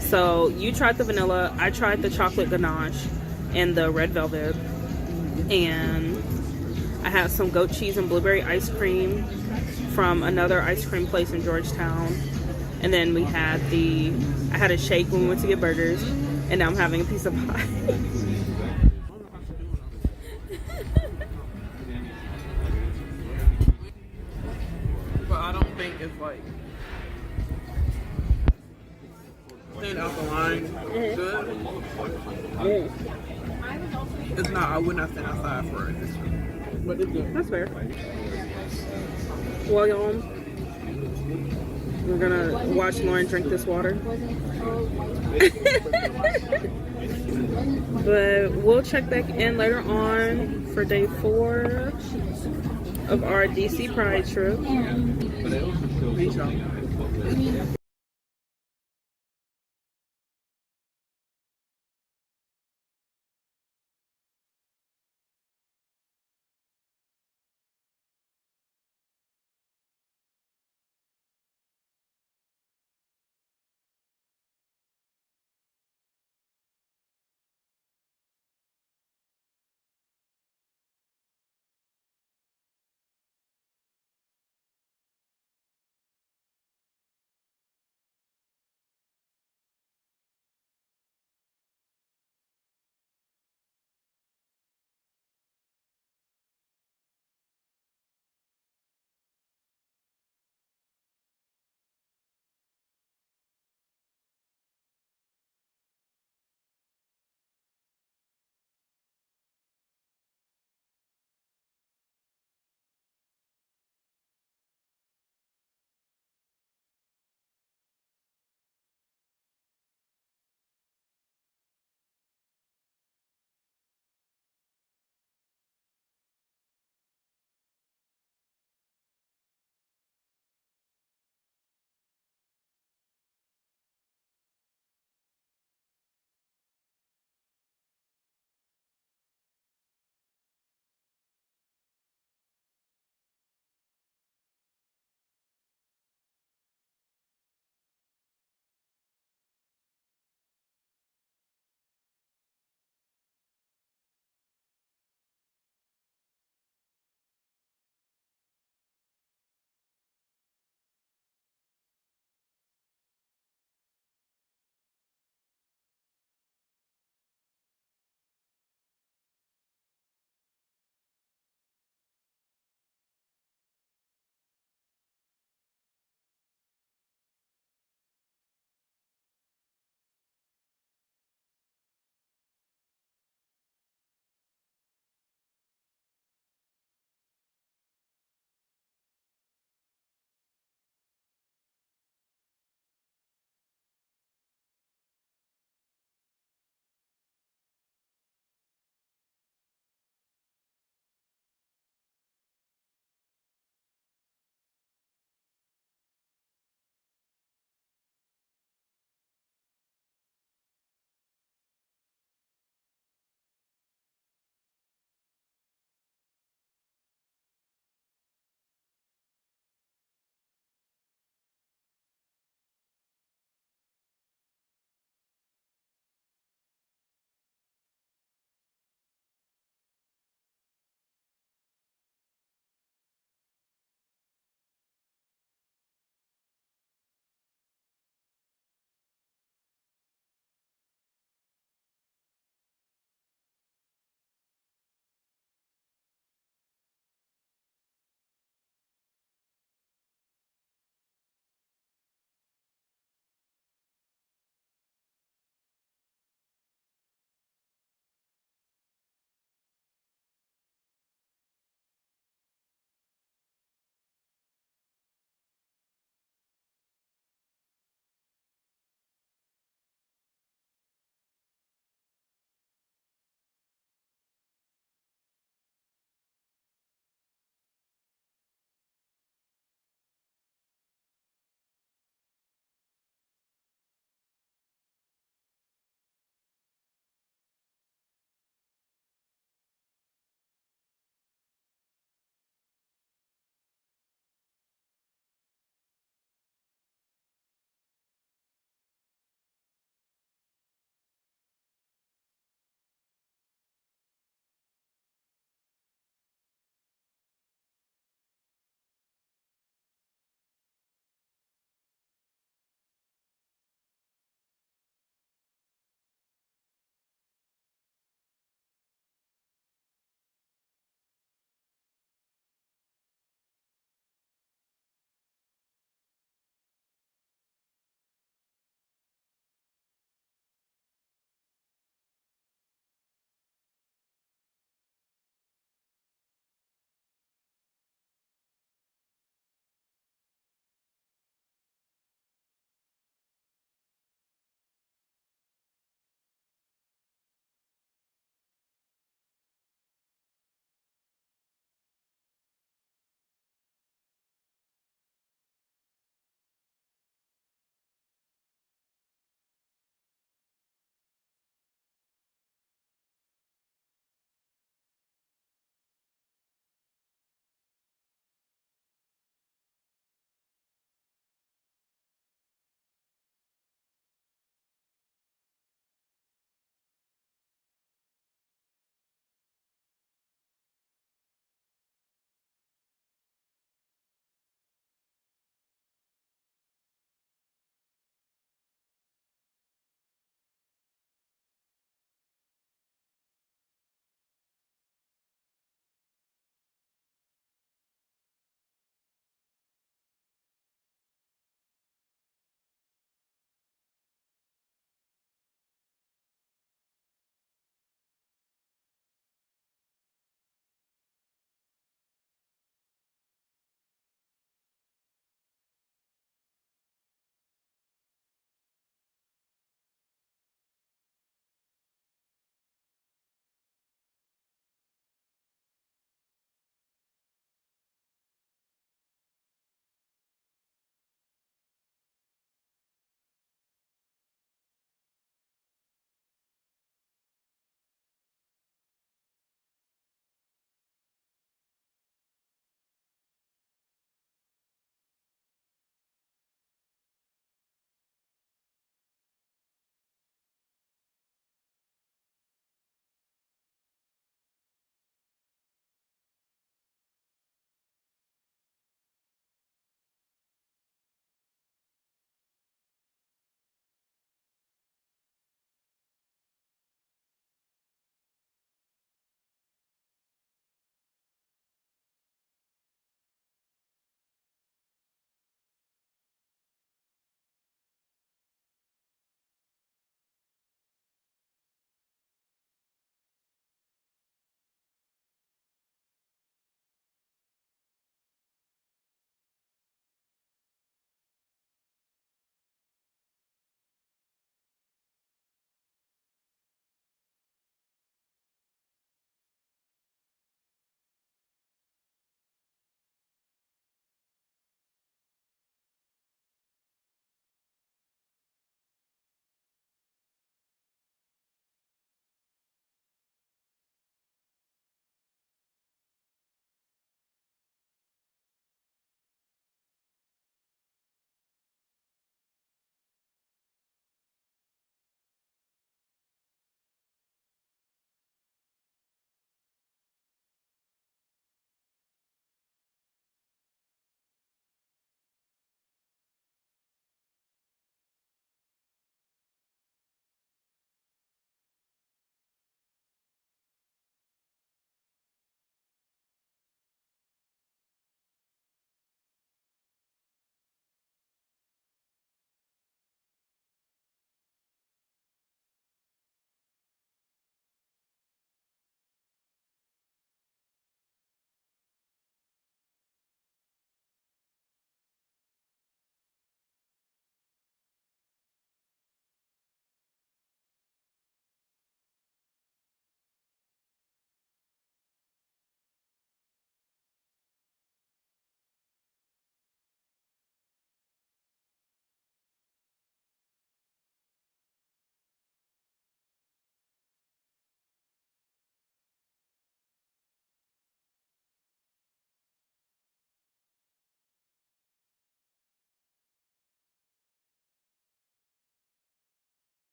Speaker 4: So you tried the vanilla, I tried the chocolate ganache and the red velvet, and I had some goat cheese and blueberry ice cream from another ice cream place in Georgetown. And then I had a shake when we went to get burgers, and now I'm having a piece of pie.
Speaker 2: But I don't think it's like thin out the line good. It's not. I would not stand outside for it. But it's good.
Speaker 4: That's fair. Well, y'all, we're gonna watch Lauren drink this water. But we'll check back in later on for day 4 of our DC Pride trip.
Speaker 2: Peace, y'all.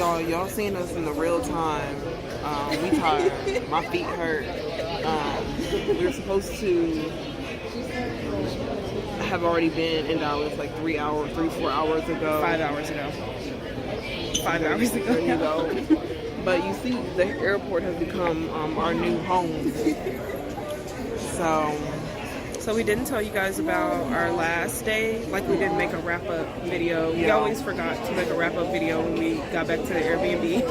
Speaker 1: y'all seen us in the real time. We tired. My feet hurt. We were supposed to have already been in Dallas like 4 hours ago.
Speaker 4: 5 hours ago. 5 hours ago.
Speaker 1: There you go. But you see, the airport has become our new home.
Speaker 4: So we didn't tell you guys about our last day. Like, we didn't make a wrap-up video. We always forgot to make a wrap-up video when we got back to the Airbnb.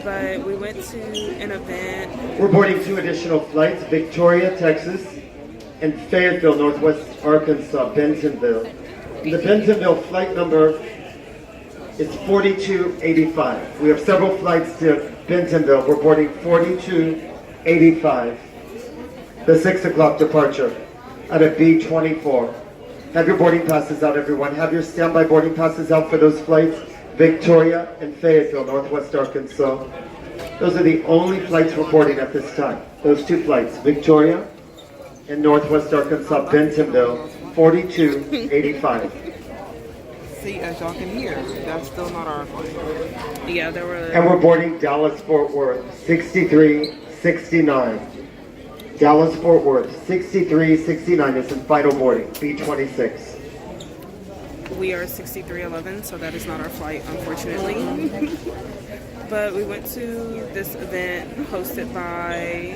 Speaker 4: But we went to an event.
Speaker 3: We're boarding 2 additional flights, Victoria, Texas, and Fayetteville, Northwest Arkansas, Bentonville. The Bentonville flight number is 4285. We have several flights to Bentonville. We're boarding 4285. The 6 o'clock departure at a B-24. Have your boarding passes out, everyone. Have your standby boarding passes out for those flights, Victoria and Fayetteville, Northwest Arkansas. Those are the only flights we're boarding at this time. Those 2 flights, Victoria and Northwest Arkansas, Bentonville, 4285.
Speaker 1: See, as y'all can hear, that's still not our flight.
Speaker 4: Yeah, there were...
Speaker 3: And we're boarding Dallas-Fort Worth, 6369. Dallas-Fort Worth, 6369 is in final boarding, B-26.
Speaker 4: We are 6311, so that is not our flight, unfortunately. But we went to this event hosted by...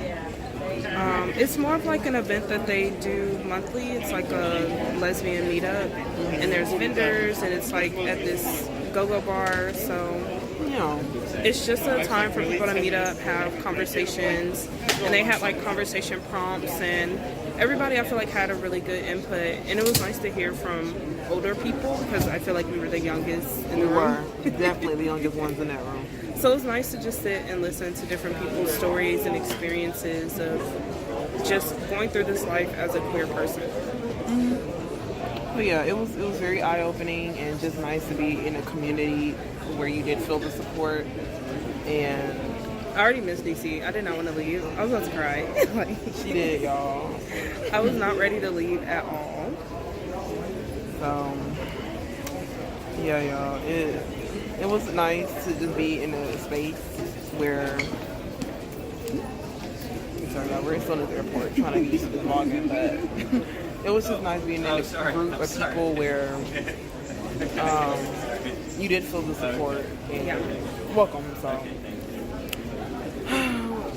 Speaker 4: it's more of like an event that they do monthly. It's like a lesbian meetup, and there's vendors, and it's like at this go-go bar. So, it's just a time for people to meet up, have conversations, and they had like conversation prompts, and everybody I feel like had a really good input, and it was nice to hear from older people because I feel like we were the youngest in the room.
Speaker 1: We were definitely the youngest ones in that room.
Speaker 4: So it was nice to just sit and listen to different people's stories and experiences of just going through this life as a queer person.
Speaker 1: But yeah, it was very eye-opening and just nice to be in a community where you did feel the support. And
Speaker 4: I already missed DC. I did not want to leave. I was about to cry.
Speaker 1: She did, y'all.
Speaker 4: I was not ready to leave at all.
Speaker 1: So yeah, y'all. It was nice to just be in a space where, I'm sorry, y'all, we're still in the airport trying to get used to this vlogging, but it was just nice being in a group of people where you did feel the support and welcome. So,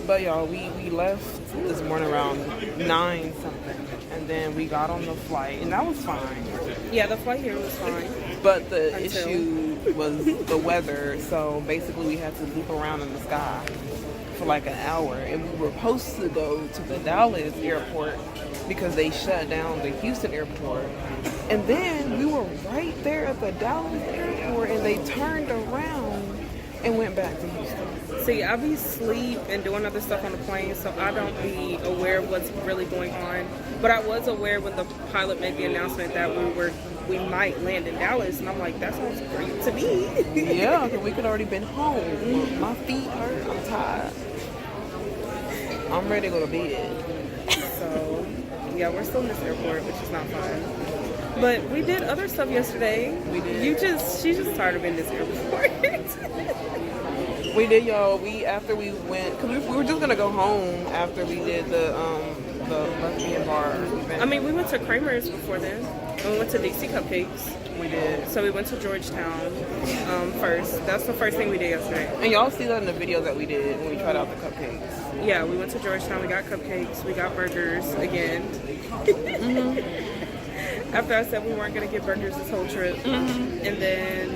Speaker 1: but y'all, we left this morning around 9 something, and then we got on the flight, and that was fine.
Speaker 4: Yeah, the flight here was fine.
Speaker 1: But the issue was the weather, so basically we had to loop around in the sky for like an hour, and we were supposed to go to the Dallas airport because they shut down the Houston airport, and then we were right there at the Dallas airport, and they turned around and went back to Houston.
Speaker 4: See, I be asleep and doing other stuff on the plane, so I don't be aware of what's really going on. But I was aware when the pilot made the announcement that we might land in Dallas, and I'm like, that sounds great to me.
Speaker 1: Yeah, because we could already been home. My feet hurt. I'm tired. I'm ready to go to bed.
Speaker 4: So, yeah, we're still in this airport, which is not fun. But we did other stuff yesterday.
Speaker 1: We did.
Speaker 4: She's just tired of being in this airport.
Speaker 1: We did, y'all. After we went, because we were just gonna go home after we did the lesbian bar event.
Speaker 4: I mean, we went to Kramer's before then, and we went to Dixie Cupcakes.
Speaker 1: We did.
Speaker 4: So we went to Georgetown first. That's the first thing we did yesterday.
Speaker 1: And y'all see that in the video that we did when we tried out the cupcakes.
Speaker 4: Yeah, we went to Georgetown. We got cupcakes. We got burgers again. After I said we weren't gonna get burgers this whole trip, and then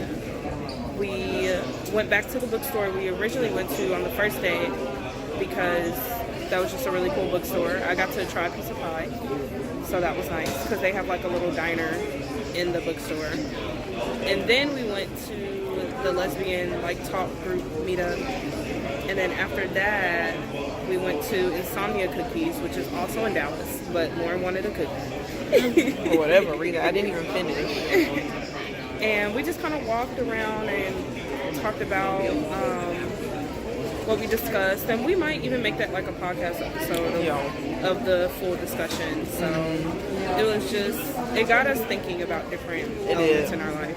Speaker 4: we went back to the bookstore we originally went to on the first day because that was just a really cool bookstore. I got to try a piece of pie, so that was nice because they have like a little diner in the bookstore. And then we went to the lesbian like talk group meetup, and then after that we went to Insomnia Cookies, which is also in Dallas, but Lauren wanted a cookie.
Speaker 1: For whatever reason, I didn't even finish.
Speaker 4: And we just kind of walked around and talked about what we discussed, and we might even make that like a podcast episode of the full discussion. So it was just, it got us thinking about different elements in our life.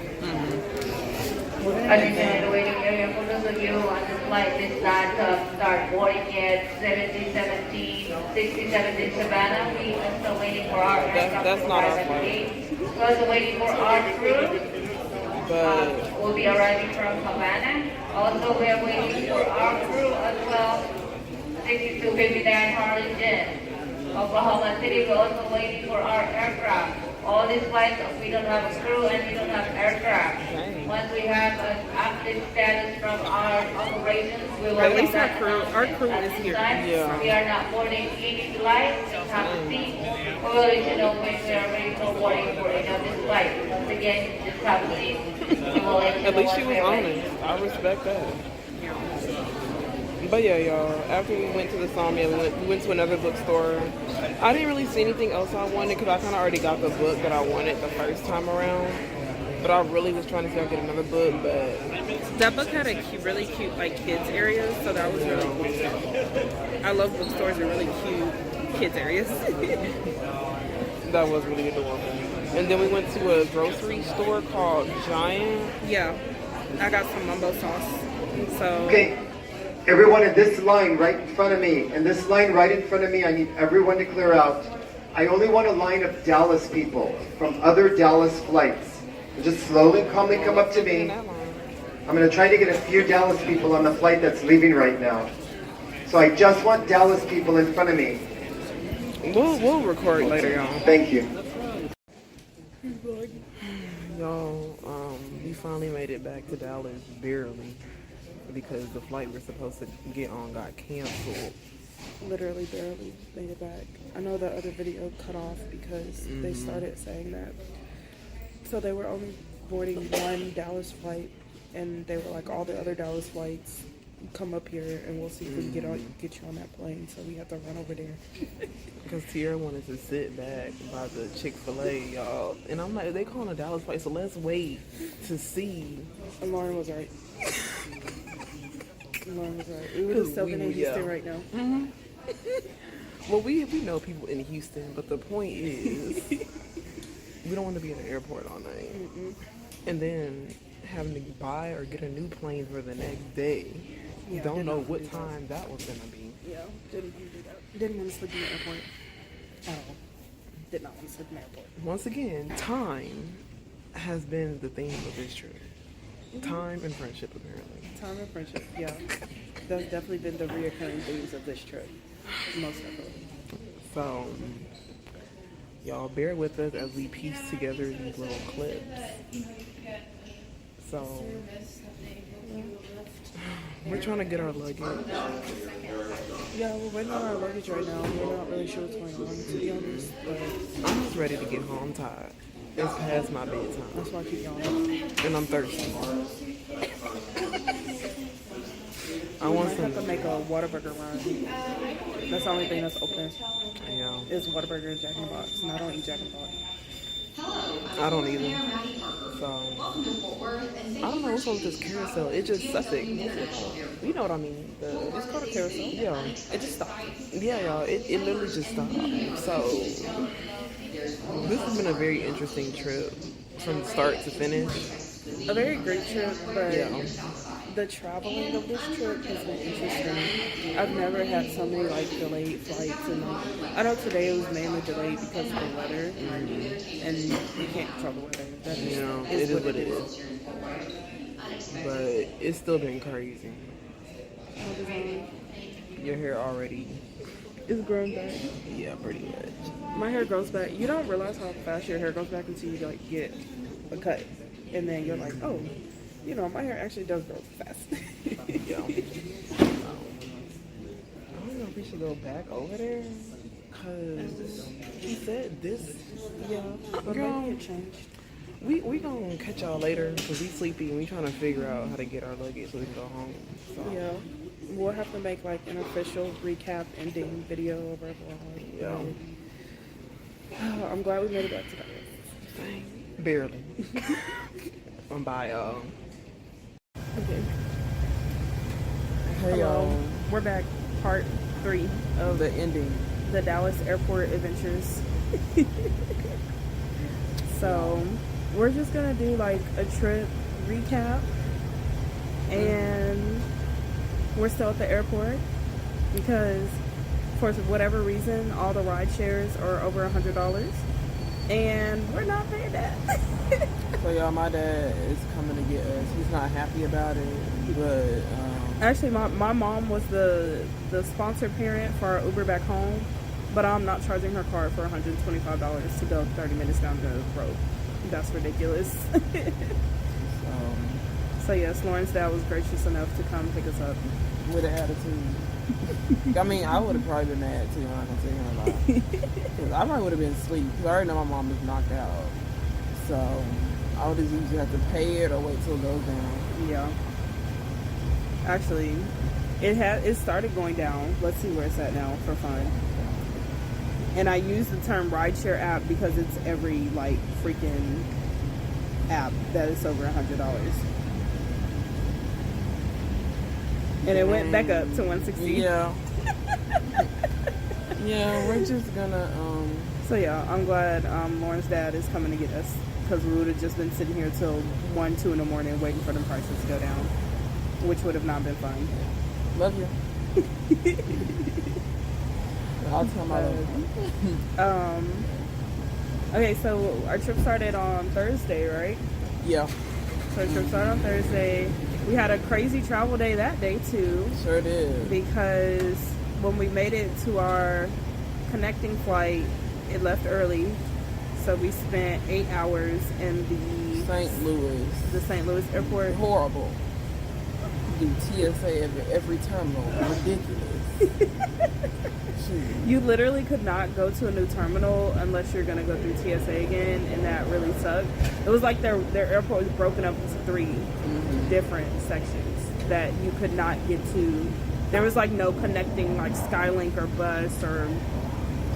Speaker 5: Attention in the waiting area for those of you on the flight did not start boarding yet. 7017, 6017 Savannah. We are still waiting for our aircraft
Speaker 4: That's
Speaker 5: to
Speaker 4: not
Speaker 5: arrive
Speaker 4: our
Speaker 5: at the
Speaker 4: flight.
Speaker 5: gate. We're also waiting for our crew.
Speaker 4: But
Speaker 5: Will be arriving from Havana. Also, we are waiting for our crew as well. 6259 Harlingen. Oklahoma City, we're also waiting for our aircraft. All these flights, we don't have a crew and we don't have aircraft. Once we have an active status from our operations, we will
Speaker 4: at least
Speaker 5: make that
Speaker 4: our
Speaker 5: announcement.
Speaker 4: crew
Speaker 5: At
Speaker 4: is
Speaker 5: this
Speaker 4: here.
Speaker 5: time,
Speaker 4: Yeah.
Speaker 5: we are not boarding any flights. Just have a seat. We will let you know when we are ready for boarding for any of these flights. Once again, just have a seat. We will let you
Speaker 4: at
Speaker 5: know
Speaker 4: least she
Speaker 5: when
Speaker 4: was
Speaker 5: we're ready.
Speaker 4: honest. I respect that. But yeah, y'all, after we went to the Samia, we went to another bookstore. I didn't really see anything else I wanted because I kind of already got the book that I wanted the first time around. But I really was trying to see if I could get another book, but that book had a really cute like kids area, so that was really cool. I love bookstores with really cute kids areas. That was really adorable. And then we went to a grocery store called Giant. Yeah, I got some mumbo sauce. So
Speaker 3: Okay, everyone in this line right in front of me, and this line right in front of me, I need everyone to clear out. I only want a line of Dallas people from other Dallas flights. Just slowly and calmly come up to me. I'm going to try to get a few Dallas people on the flight that's leaving right now. So I just want Dallas people in front of me.
Speaker 4: We'll record later, y'all.
Speaker 3: Thank you.
Speaker 4: Y'all, we finally made it back to Dallas, barely, because the flight we're supposed to get on got canceled.
Speaker 2: Literally barely made it back. I know the other video cut off because they started saying that. So they were only boarding one Dallas flight, and they were like, all the other Dallas flights come up here, and we'll see if we can get you on that plane. So we have to run over there.
Speaker 4: Because Tierra wanted to sit back by the Chick-fil-A, y'all. And I'm like, they calling a Dallas flight, so let's wait to see.
Speaker 2: And Lauren was right. Lauren was right. We would have still been in Houston right now.
Speaker 4: Well, we know people in Houston, but the point is, we don't want to be in the airport all night. And then having to buy or get a new plane for the next day.
Speaker 2: Yeah,
Speaker 4: Don't know what
Speaker 2: do that.
Speaker 4: time that was going to be.
Speaker 2: Yeah, didn't do that. Didn't want to sleep in the airport at all. Did not want to sleep in the airport.
Speaker 4: Once again, time has been the theme of this trip. Time and friendship, apparently.
Speaker 2: Time and friendship, yeah. That's definitely been the reoccurring themes of this trip. Most definitely.
Speaker 4: So, y'all bear with us as we piece together these little clips. So, we're trying to get our luggage.
Speaker 2: Yeah, we're waiting on our luggage right now. We're not really sure what's going on, to be honest. But
Speaker 4: I'm just ready to get home tired. It's past my bedtime.
Speaker 2: that's why I keep yawning.
Speaker 4: And I'm thirsty. I
Speaker 2: We
Speaker 4: want
Speaker 2: might
Speaker 4: some.
Speaker 2: have to make a Whataburger run. That's the only thing that's open.
Speaker 4: Yeah,
Speaker 2: Is Whataburger and Jack in the Box. And I don't eat Jack in the Box.
Speaker 4: I don't either. So, I don't know what's wrong with this carousel. It just Sussex. You know what I mean?
Speaker 2: It's called a carousel.
Speaker 4: Yeah.
Speaker 2: It just stopped.
Speaker 4: Yeah, y'all. It literally just stopped. So, this has been a very interesting trip from start to finish.
Speaker 2: A very great trip, but
Speaker 4: Yeah.
Speaker 2: the traveling of this trip has been interesting. I've never had so many like delayed flights, and like, I know today it was mainly delayed because of the weather, and you can't control the weather. That just
Speaker 4: You know, it is what it is. But it's still been crazy. Your hair already,
Speaker 2: It's grown back.
Speaker 4: yeah, pretty much.
Speaker 2: My hair grows back. You don't realize how fast your hair grows back until you like get a cut, and then you're like, oh, you know, my hair actually does grow fast.
Speaker 4: Yeah. I don't know if we should go back over there. Cause he said this.
Speaker 2: Yeah, but
Speaker 4: Girl.
Speaker 2: maybe it changed.
Speaker 4: We gonna catch y'all later because we sleepy and we trying to figure out how to get our luggage so we can go home. So,
Speaker 2: Yeah, we'll have to make like an official recap ending video of our vlog.
Speaker 4: Yeah.
Speaker 2: I'm glad we made it back to Dallas.
Speaker 4: barely. Bye, y'all.
Speaker 2: Okay.
Speaker 4: Hey, y'all.
Speaker 2: We're back, part 3 of
Speaker 4: The ending.
Speaker 2: the Dallas Airport Adventures. So, we're just gonna do like a trip recap.
Speaker 4: and we're still at the airport because for whatever reason all the ride shares are over $100 and we're not paying that.
Speaker 2: So y'all, my dad is coming to get us. He's not happy about it, but
Speaker 4: Actually, my mom was the sponsored parent for our Uber back home, but I'm not charging her card for $125 to go 30 minutes down the road. That's ridiculous. So yes, Lauren's dad was gracious enough to come pick us up.
Speaker 2: with an attitude. I mean, I would have probably been mad too. I'm not gonna say him a lot. 'Cause I probably would have been asleep. Cause I already know my mom is knocked out. So I would just either have to pay it or wait till it goes down.
Speaker 4: Yeah. Actually, it started going down. Let's see where it's at now for fun. And I use the term rideshare app because it's every like freaking app that is over $100. And it went back up to 160.
Speaker 2: Yeah. Yeah, we're just gonna
Speaker 4: So yeah, I'm glad Lauren's dad is coming to get us because we would have just been sitting here till 1, 2 in the morning waiting for the prices to go down, which would have not been fun.
Speaker 2: love you. I'll tell my love.
Speaker 4: Okay, so our trip started on Thursday, right?
Speaker 2: Yeah,
Speaker 4: So our trip started on Thursday. We had a crazy travel day that day too,
Speaker 2: sure did.
Speaker 4: because when we made it to our connecting flight, it left early. So we spent 8 hours in the
Speaker 2: St. Louis.
Speaker 4: St. Louis airport.
Speaker 2: Horrible. Do TSA every terminal. Ridiculous. Shoot.
Speaker 4: You literally could not go to a new terminal unless you're gonna go through TSA again, and that really sucked. It was like their airport was broken up into 3 different sections that you could not get to. There was like no connecting like Skylink or bus or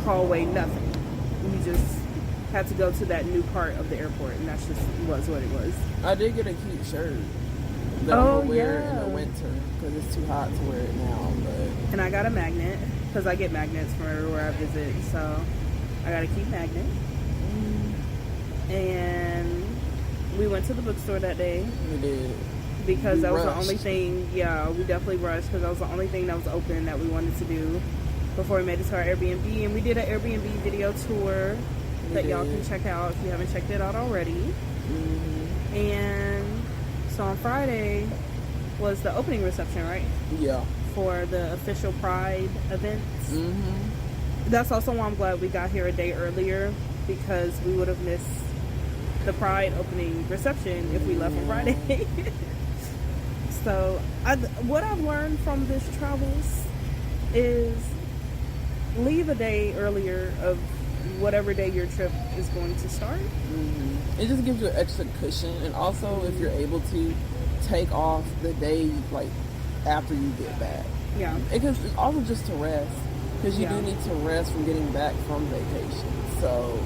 Speaker 4: hallway, nothing. You just had to go to that new part of the airport, and that's just was what it was.
Speaker 2: I did get a cute shirt that I'm gonna wear in the winter because it's too hot to wear it now. But
Speaker 4: And I got a magnet because I get magnets from everywhere I visit, so I got a cute magnet. And we went to the bookstore that day
Speaker 2: we did.
Speaker 4: because
Speaker 2: We
Speaker 4: that was the
Speaker 2: rushed.
Speaker 4: only thing. Yeah, we definitely rushed because that was the only thing that was open that we wanted to do before we made it to our Airbnb. And we did an Airbnb video tour that y'all can check out if you haven't checked it out already. And so on Friday was the opening reception, right?
Speaker 2: Yeah.
Speaker 4: For the official Pride events. That's also why I'm glad we got here a day earlier, because we would have missed the Pride opening reception if we left on Friday. So what I've learned from this travels is leave a day earlier of whatever day your trip is going to start.
Speaker 2: It just gives you an extra cushion, and also if you're able to take off the day like after you get back.
Speaker 4: Yeah.
Speaker 2: Because it's also just to rest, because you
Speaker 4: Yeah.
Speaker 2: do need to rest from getting back from vacation. So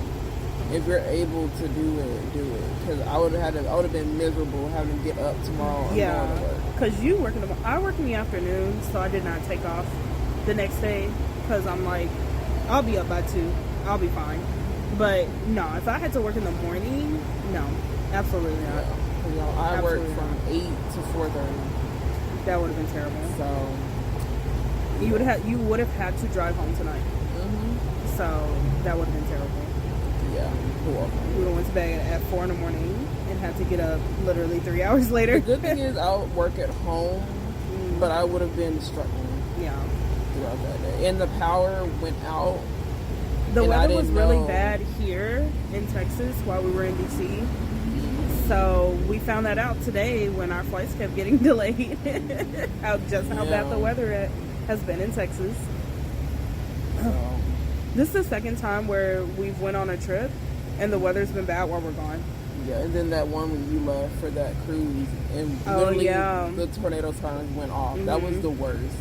Speaker 2: if you're able to do it, do it. Because I would have been miserable having to get up tomorrow and
Speaker 4: Yeah,
Speaker 2: going to work.
Speaker 4: because I work in the afternoon, so I did not take off the next day because I'm like, I'll be up by 2, I'll be fine. But no, if I had to work in the morning, no, absolutely not.
Speaker 2: You know, I work
Speaker 4: Absolutely
Speaker 2: from 8 to 4:30,
Speaker 4: That would have been terrible.
Speaker 2: so
Speaker 4: You would have had to drive home tonight, so that would have been terrible.
Speaker 2: yeah, horrible.
Speaker 4: We went to bed at 4 in the morning and had to get up literally 3 hours later.
Speaker 2: The good thing is I would work at home, but I would have been struggling
Speaker 4: Yeah.
Speaker 2: throughout that day. And the power went out.
Speaker 4: The
Speaker 2: And I
Speaker 4: weather was
Speaker 2: didn't
Speaker 4: really
Speaker 2: know.
Speaker 4: bad here in Texas while we were in DC. So we found that out today when our flights kept getting delayed. how bad the weather has been in Texas.
Speaker 2: So,
Speaker 4: This is the second time where we've went on a trip and the weather's been bad while we're gone.
Speaker 2: yeah, and then that one when you left for that cruise, and
Speaker 4: Oh,
Speaker 2: literally
Speaker 4: yeah.
Speaker 2: the tornado sirens went off. That was the worst.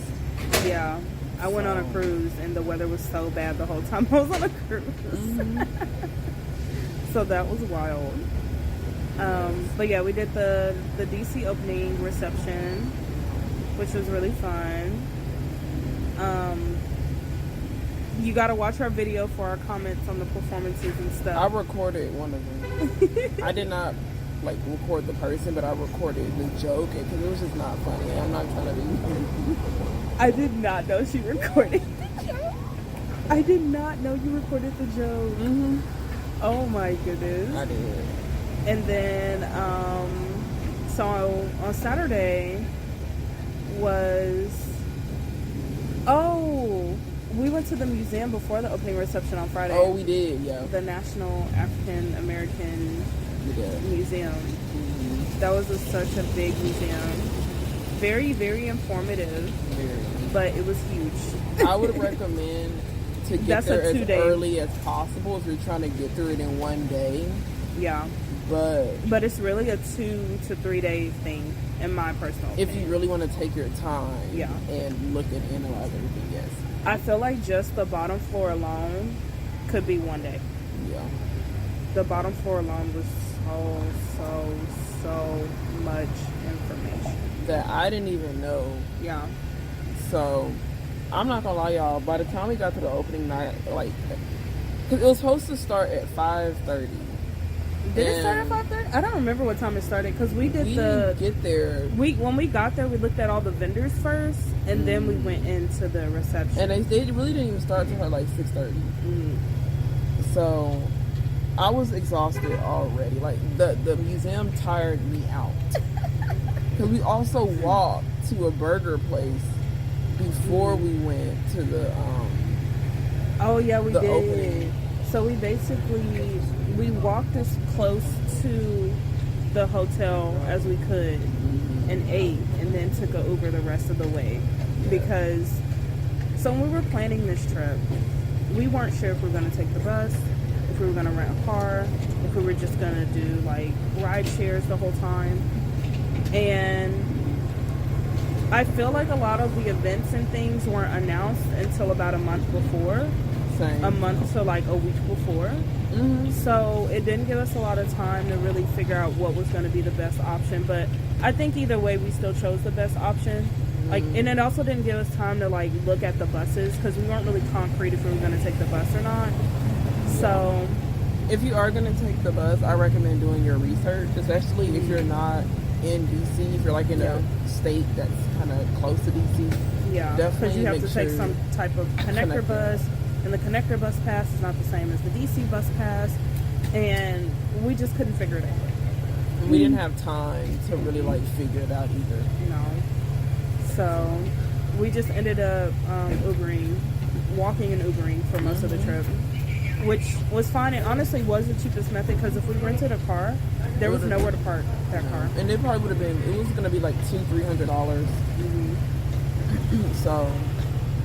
Speaker 4: Yeah. I went on a cruise and the weather was so bad the whole time I was on a cruise. So that was wild. But yeah, we did the DC opening reception, which was really fun. You gotta watch our video for our comments on the performances and
Speaker 2: I
Speaker 4: stuff.
Speaker 2: recorded one of them. I did not
Speaker 1: like record the person, but I recorded the joke because it was just not funny. I'm not trying to be.
Speaker 4: I did not know she recorded the joke. I did not know you recorded the joke.
Speaker 1: Mm-hmm.
Speaker 4: Oh my goodness.
Speaker 1: I did.
Speaker 4: And then, so on Saturday we went to the museum before the opening reception on Friday.
Speaker 1: Oh, we did, yeah.
Speaker 4: The National African American Museum.
Speaker 1: Mm-hmm.
Speaker 4: That was such a big museum. Very, very informative.
Speaker 1: Very.
Speaker 4: But it was huge.
Speaker 1: I would recommend to get there as early as possible if you're trying to get through it in one day.
Speaker 4: Yeah.
Speaker 1: But
Speaker 4: it's really a 2 to 3 day thing, in my personal opinion.
Speaker 1: If you really want to take your time and look and analyze everything, yes.
Speaker 4: I feel like just the bottom floor alone could be 1 day.
Speaker 1: Yeah.
Speaker 4: The bottom floor alone was so much information
Speaker 1: that I didn't even know.
Speaker 4: Yeah.
Speaker 1: So, I'm not gonna lie, y'all. By the time we got to the opening night, like, because it was supposed to start at 5:30.
Speaker 4: Did it start at 5:30? I don't remember what time it started because we didn't
Speaker 1: get there.
Speaker 4: When we got there, we looked at all the vendors first, and then we went into the reception.
Speaker 1: And they really didn't even start until like 6:30. So I was exhausted already. Like the museum tired me out because we also walked to a burger place before we went to the
Speaker 4: oh yeah, we did.
Speaker 1: Opening.
Speaker 4: So we walked as close to the hotel as we could and ate, and then took an Uber the rest of the way. Because so when we were planning this trip, we weren't sure if we were going to take the bus, if we were going to rent a car, if we were just going to do like ride shares the whole time. And I feel like a lot of the events and things weren't announced until about a month before.
Speaker 1: Same.
Speaker 4: A month to like a week before. So it didn't give us a lot of time to really figure out what was going to be the best option. But I think either way, we still chose the best option. Like, and it also didn't give us time to like look at the buses because we weren't really concrete if we were going to take the bus or not. So
Speaker 1: if you are going to take the bus, I recommend doing your research, especially if you're not in DC. If you're like in a state that's kind of close to DC,
Speaker 4: because you have to take some type of connector bus. And the connector bus pass is not the same as the DC bus pass. And we just couldn't figure it out.
Speaker 1: We didn't have time to really like figure it out either.
Speaker 4: No. So we just ended up walking and Ubering for most of the trip. Which was fine and honestly was the cheapest method because if we rented a car, there was nowhere to park that car.
Speaker 1: And it probably would have been, it was going to be like $200-$300. So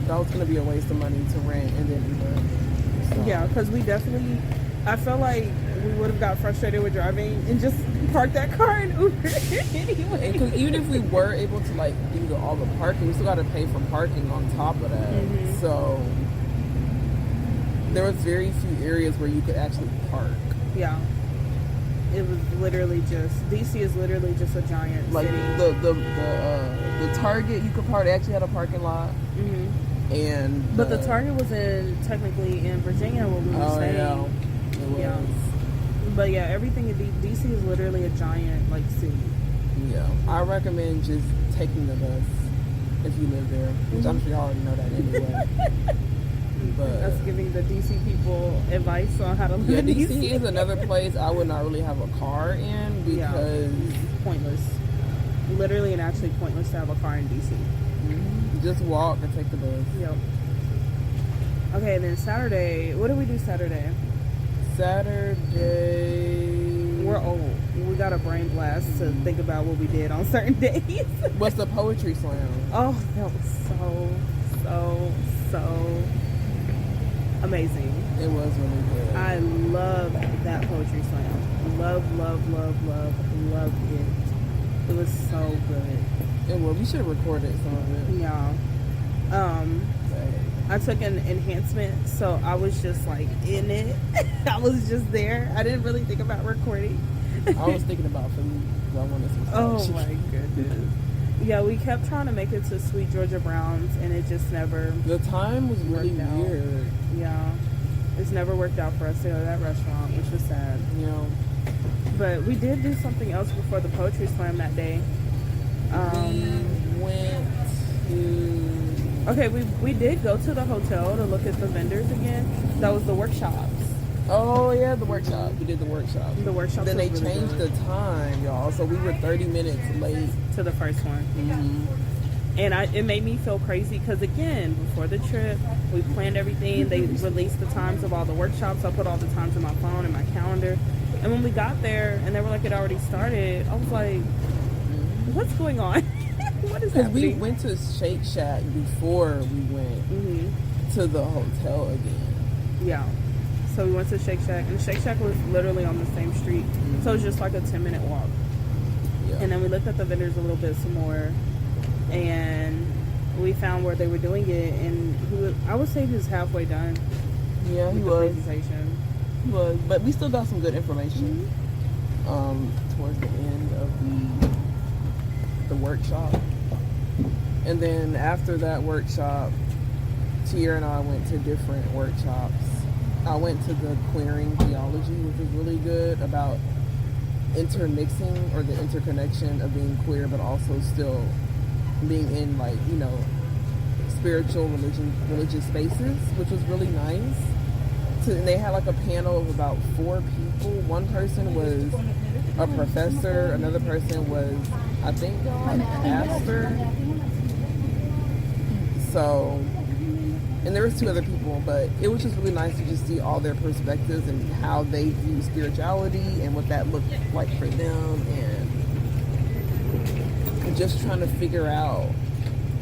Speaker 1: that was going to be a waste of money to rent and then Uber. So. Yeah,
Speaker 4: because we definitely, I felt like we would have got frustrated with driving and just parked that car in Uber anyway.
Speaker 1: Because even if we were able to like do all the parking, we still got to pay for parking on top of that. So there was very few areas where you could actually park.
Speaker 4: Yeah. It was literally just, DC is literally just a giant
Speaker 1: like
Speaker 4: city.
Speaker 1: The Target you could park, they actually had a parking lot.
Speaker 4: But the Target was technically in Virginia where we were staying.
Speaker 1: Yeah, it was.
Speaker 4: Yeah. But yeah, everything in DC is literally a giant like city.
Speaker 1: Yeah. I recommend just taking the bus if you live there, which I'm sure you already know that anyway. But
Speaker 4: that's giving the DC people advice on how to live in
Speaker 1: DC is another place I would not really have a car in because
Speaker 4: pointless. Literally and actually pointless to have a car in DC.
Speaker 1: Just walk or take the bus.
Speaker 4: Yep. Okay, then Saturday. What did we do Saturday? We're old. We got a brain blast to think about what we did on certain days.
Speaker 1: What's the poetry slam?
Speaker 4: Oh, that was so amazing.
Speaker 1: It was really good.
Speaker 4: I loved that poetry slam. Loved it. It was so good.
Speaker 1: We should have recorded some of it.
Speaker 4: Yeah. I took an enhancement, so I was just like in it. I was just there. I didn't really think about recording.
Speaker 1: I was thinking about food. I wanted some
Speaker 4: Oh my goodness. Yeah, we kept trying to make it to Sweet Georgia Brown's, and it just never.
Speaker 1: The time was really weird.
Speaker 4: Yeah, it's never worked out for us to go to that restaurant, which was sad.
Speaker 1: Yeah.
Speaker 4: But we did do something else before the poetry slam that day.
Speaker 2: We went to...
Speaker 4: Okay, we did go to the hotel to look at the vendors again. That was the workshops.
Speaker 2: Oh, yeah, the workshop. We did the workshop.
Speaker 4: The workshop.
Speaker 2: Then they
Speaker 4: was really
Speaker 2: changed
Speaker 4: good.
Speaker 2: the time, y'all. So we were 30 minutes late.
Speaker 4: To the first one. And it made me feel crazy because, again, before the trip, we planned everything. They released the times of all the workshops. I put all the times in my phone and my calendar. And when we got there and they were like, it already started, I was like, what's going on? What is happening?
Speaker 2: We went to Shake Shack before we went to the hotel again.
Speaker 4: Yeah. So we went to Shake Shack. And Shake Shack was literally on the same street. So it was just like a 10-minute walk.
Speaker 2: Yeah.
Speaker 4: And then we looked at the vendors a little bit some more. And we found where they were doing it. And I would say he was halfway done.
Speaker 2: Yeah, he
Speaker 4: with the
Speaker 2: was.
Speaker 4: presentation.
Speaker 2: He was. But we still got some good information towards the end of the workshop. And then after that workshop, Tier and I went to different workshops. I went to the queering theology, which was really good, about intermixing or the interconnection of being queer, but also still being in, like, you know, spiritual religious spaces, which was really nice. And they had like a panel of about 4 people. One person was a professor, another person was, I think, a pastor. So, and there was 2 other people, but it was just really nice to just see all their perspectives and how they view spirituality and what that looked like for them, and just trying to figure out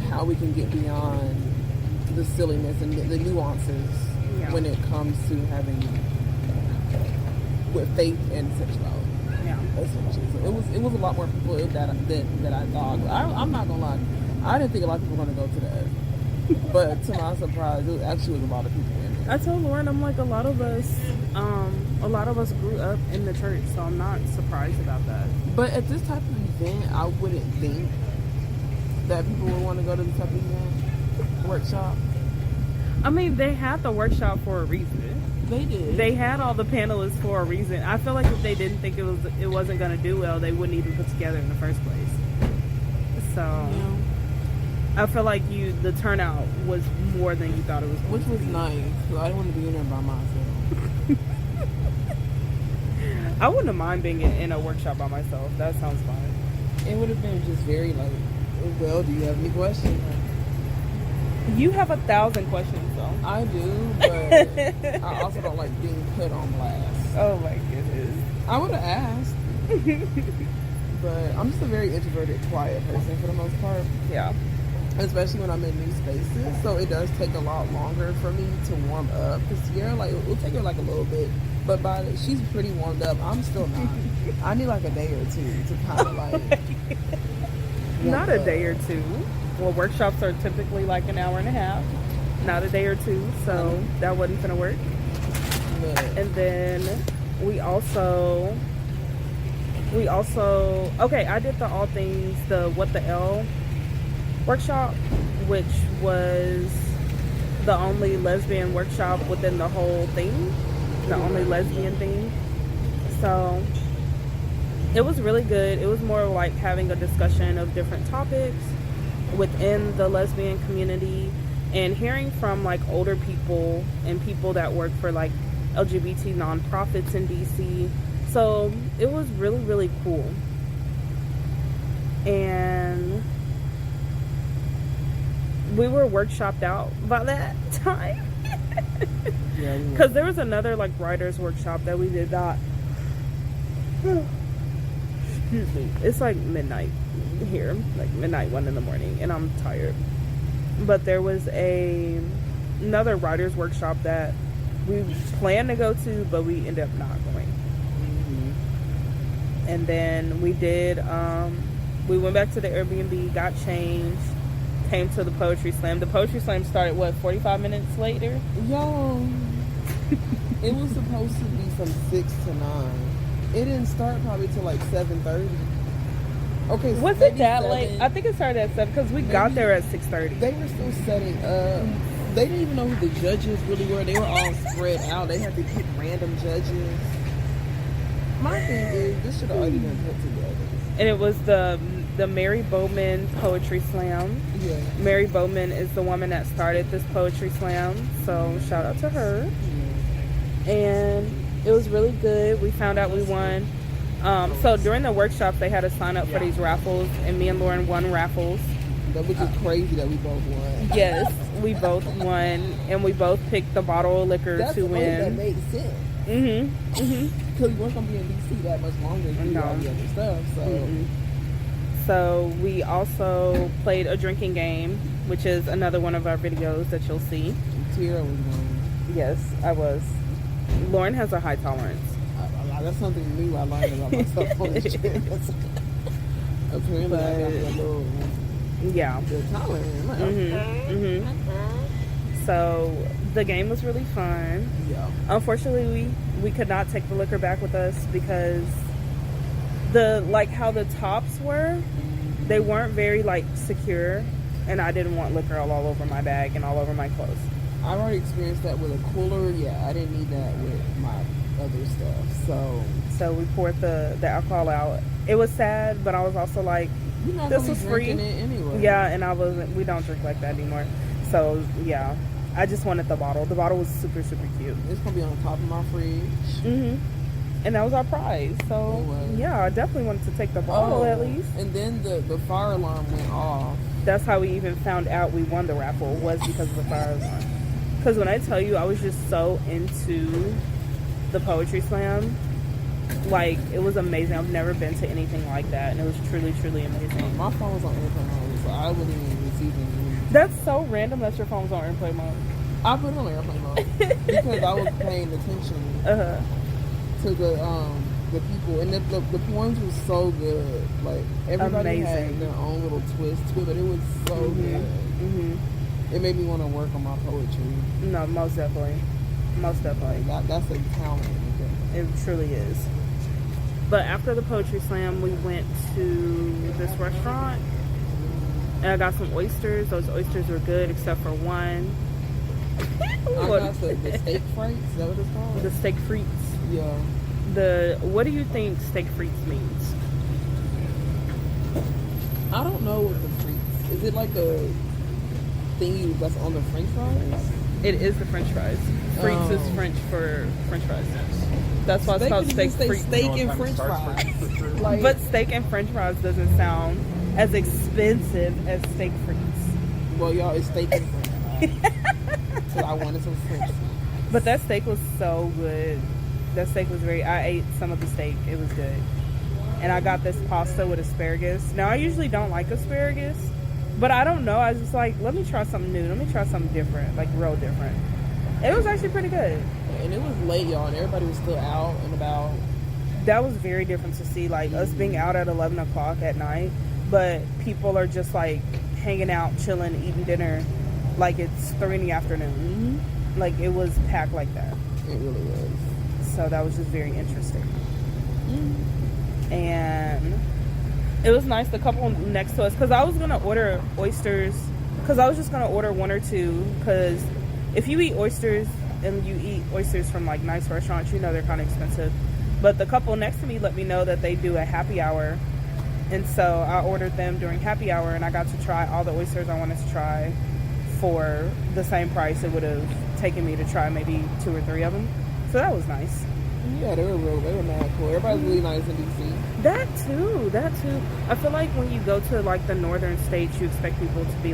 Speaker 2: how we can get beyond the silliness and the nuances when it comes to having with faith and sexuality.
Speaker 4: Yeah.
Speaker 2: Essentially. So it was a lot more people that I thought. I'm not gonna lie, I didn't think a lot of people were gonna go to that. But to my surprise, it actually was a lot of people in there.
Speaker 4: I told Lauren, I'm like, a lot of us grew up in the church, so I'm not surprised about that.
Speaker 2: But at this type of event, I wouldn't think that people would want to go to this type of event, workshop.
Speaker 4: I mean, they had the workshop for a reason.
Speaker 2: They did.
Speaker 4: They had all the panelists for a reason. I feel like if they didn't think it wasn't going to do well, they wouldn't even put together in the first place. So,
Speaker 2: Yeah.
Speaker 4: I feel like the turnout was more than you thought it was going
Speaker 2: Which
Speaker 4: to
Speaker 2: was
Speaker 4: be.
Speaker 2: nice, because I didn't want to be in there by myself.
Speaker 4: I wouldn't have mind being in a workshop by myself. That sounds fun.
Speaker 2: It would have been just very like, well, do you have any questions?
Speaker 4: You have 1,000 questions, though.
Speaker 2: I do, but I also don't like being put on blast.
Speaker 4: Oh my goodness.
Speaker 2: I would have asked. But I'm just a very introverted, quiet person for the most part.
Speaker 4: Yeah.
Speaker 2: Especially when I'm in new spaces. So it does take a lot longer for me to warm up. Because Sierra, like, it'll take her like a little bit. But she's pretty warmed up. I'm still not. I need like a day or two to kind of like...
Speaker 4: Not a day or two. Well, workshops are typically like an hour and a half. Not a day or two. So that wasn't going to work.
Speaker 2: But
Speaker 4: And then we also... Okay, I did the all things, the What the L workshop, which was the only lesbian workshop within the whole thing, the only lesbian thing. So it was really good. It was more like having a discussion of different topics within the lesbian community and hearing from like older people and people that work for like LGBT nonprofits in DC. So it was really, really cool. And we were workshopped out by that time.
Speaker 2: yeah,
Speaker 4: Because there was another like writers workshop that we did not. Excuse me. It's like midnight here, like midnight, 1 a.m, and I'm tired. But there was another writers workshop that we planned to go to, but we ended up not going. And then we did, we went back to the Airbnb, got changed, came to the Poetry Slam. The Poetry Slam started, 45 minutes later?
Speaker 2: Yo, it was supposed to be from 6 to 9. It didn't start probably till like 7:30. Okay, so
Speaker 4: Was it that late? I think it started at 7 because we got there at 6:30.
Speaker 2: They were still setting up. They didn't even know who the judges really were. They were all spread out. They had to pick random judges. My thing is, This should have already been put together.
Speaker 4: And it was the Mary Bowman Poetry Slam.
Speaker 2: Yeah.
Speaker 4: Mary Bowman is the woman that started this poetry slam, so shout out to her. And it was really good. We found out we won. So during the workshops, they had us sign up for these raffles, and me and Lauren won raffles.
Speaker 2: That was just crazy that we both won.
Speaker 4: Yes, we both won, and we both picked the bottle of liquor to win.
Speaker 2: That made sense. Because we weren't gonna be in DC that much longer to do all the other stuff. So.
Speaker 4: So we also played a drinking game, which is another one of our videos that you'll see.
Speaker 2: Tira was one.
Speaker 4: Yes, I was. Lauren has a high tolerance.
Speaker 2: That's something new I learned about myself on this trip. Apparently, I got a little tolerant.
Speaker 4: So the game was really fun.
Speaker 2: Yeah.
Speaker 4: Unfortunately, we could not take the liquor back with us because how the tops were, they weren't very secure, and I didn't want liquor all over my bag and all over my clothes.
Speaker 2: I've already experienced that with a cooler. Yeah, I didn't need that with my other stuff.
Speaker 4: So we poured the alcohol out. It was sad, but I was also like,
Speaker 2: you're not
Speaker 4: this
Speaker 2: gonna
Speaker 4: was
Speaker 2: be
Speaker 4: free.
Speaker 2: drinking it anyway.
Speaker 4: Yeah, and we don't drink like that anymore. So yeah, I just wanted the bottle. The bottle was super, super cute.
Speaker 2: It's gonna be on top of my fridge.
Speaker 4: And that was our prize. So yeah, I definitely wanted to take the bottle at least.
Speaker 2: And then the fire alarm went off.
Speaker 4: That's how we even found out we won the raffle, was because of the fire alarm. Because when I tell you, I was just so into the poetry slam. It was amazing. I've never been to anything like that, and it was truly, truly amazing.
Speaker 2: My phone was on airplane mode, so I wouldn't even receive any.
Speaker 4: That's so random that your phone was on airplane mode.
Speaker 2: I put it on airplane mode because I was paying attention to the people, and the poems were so good. Everybody had their own little twist to it, but it was so good. It made me want to work on my poetry.
Speaker 4: No, most definitely. Most definitely.
Speaker 2: That's a talent.
Speaker 4: It truly is. But after the poetry slam, we went to this restaurant, and I got some oysters. Those oysters were good, except for one.
Speaker 2: I got the steak frites. Is that what it's called?
Speaker 4: The steak frites.
Speaker 2: Yeah.
Speaker 4: What do you think steak frites means?
Speaker 2: I don't know what the frites. Is it like the thingy that's on the French fries?
Speaker 4: It is the French fries. Frites is French for French fries. That's why it's called steak frites.
Speaker 2: Steak and French fries.
Speaker 4: But steak and French fries doesn't sound as expensive as steak frites.
Speaker 2: Well, y'all, it's steak and French fries. So I wanted some French fries.
Speaker 4: But that steak was so good. That steak was I ate some of the steak. It was good. And I got this pasta with asparagus. Now, I usually don't like asparagus, but I don't know. I was just like, let me try something new. Let me try something different, real different. It was actually pretty good.
Speaker 2: And it was late, y'all, and everybody was still out and about.
Speaker 4: That was very different to see, us being out at 11 o'clock at night, but people are just, hanging out, chilling, eating dinner, it's 3 in the afternoon. It was packed like that.
Speaker 2: It really was.
Speaker 4: So that was just very interesting. And it was nice, the couple next to us, because I was going to order oysters, because I was just going to order one or two, because if you eat oysters, and you eat oysters from nice restaurants, they're kind of expensive. But the couple next to me let me know that they do a happy hour, and so I ordered them during happy hour, and I got to try all the oysters I wanted to try for the same price it would have taken me to try maybe 2 or 3 of them. So that was nice.
Speaker 2: Yeah, they were mad cool. Everybody's really nice in DC.
Speaker 4: That too. I feel like when you go to the northern states, you expect people to be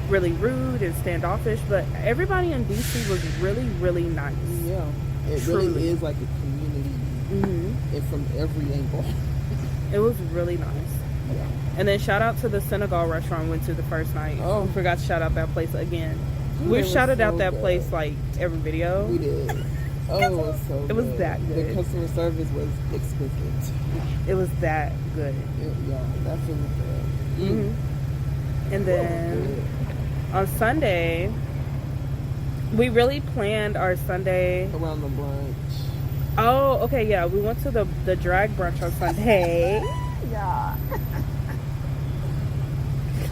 Speaker 4: really rude and standoffish, but everybody in DC was really, really nice.
Speaker 2: Yeah, it really is like a community, and from every angle.
Speaker 4: It was really nice.
Speaker 2: Yeah.
Speaker 4: And then shout out to the Senegal restaurant we went to the first night.
Speaker 2: Oh,
Speaker 4: we forgot to shout out that place again. We've shouted out that place every video.
Speaker 2: We did. Oh, it was so good.
Speaker 4: It was that good.
Speaker 2: The customer service was exquisite.
Speaker 4: It was that good.
Speaker 2: Yeah, that feeling good.
Speaker 4: And then on Sunday, we really planned our Sunday
Speaker 2: around the brunch.
Speaker 4: Oh, okay, yeah. We went to the drag brunch on Sunday.
Speaker 2: Yeah.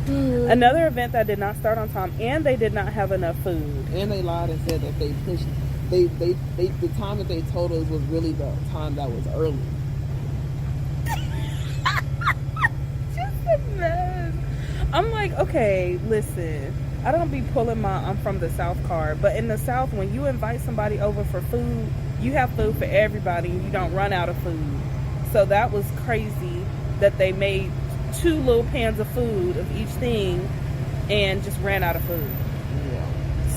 Speaker 4: Another event that did not start on time, and they did not have enough food.
Speaker 2: And they lied and said that they pushed. The time that they told us was really the time that was early.
Speaker 4: Just a mess. I'm like, okay, listen. I don't be pulling my I'm from the South card, but in the South, when you invite somebody over for food, you have food for everybody and you don't run out of food. So that was crazy that they made 2 little pans of food of each thing and just ran out of food.
Speaker 2: Yeah.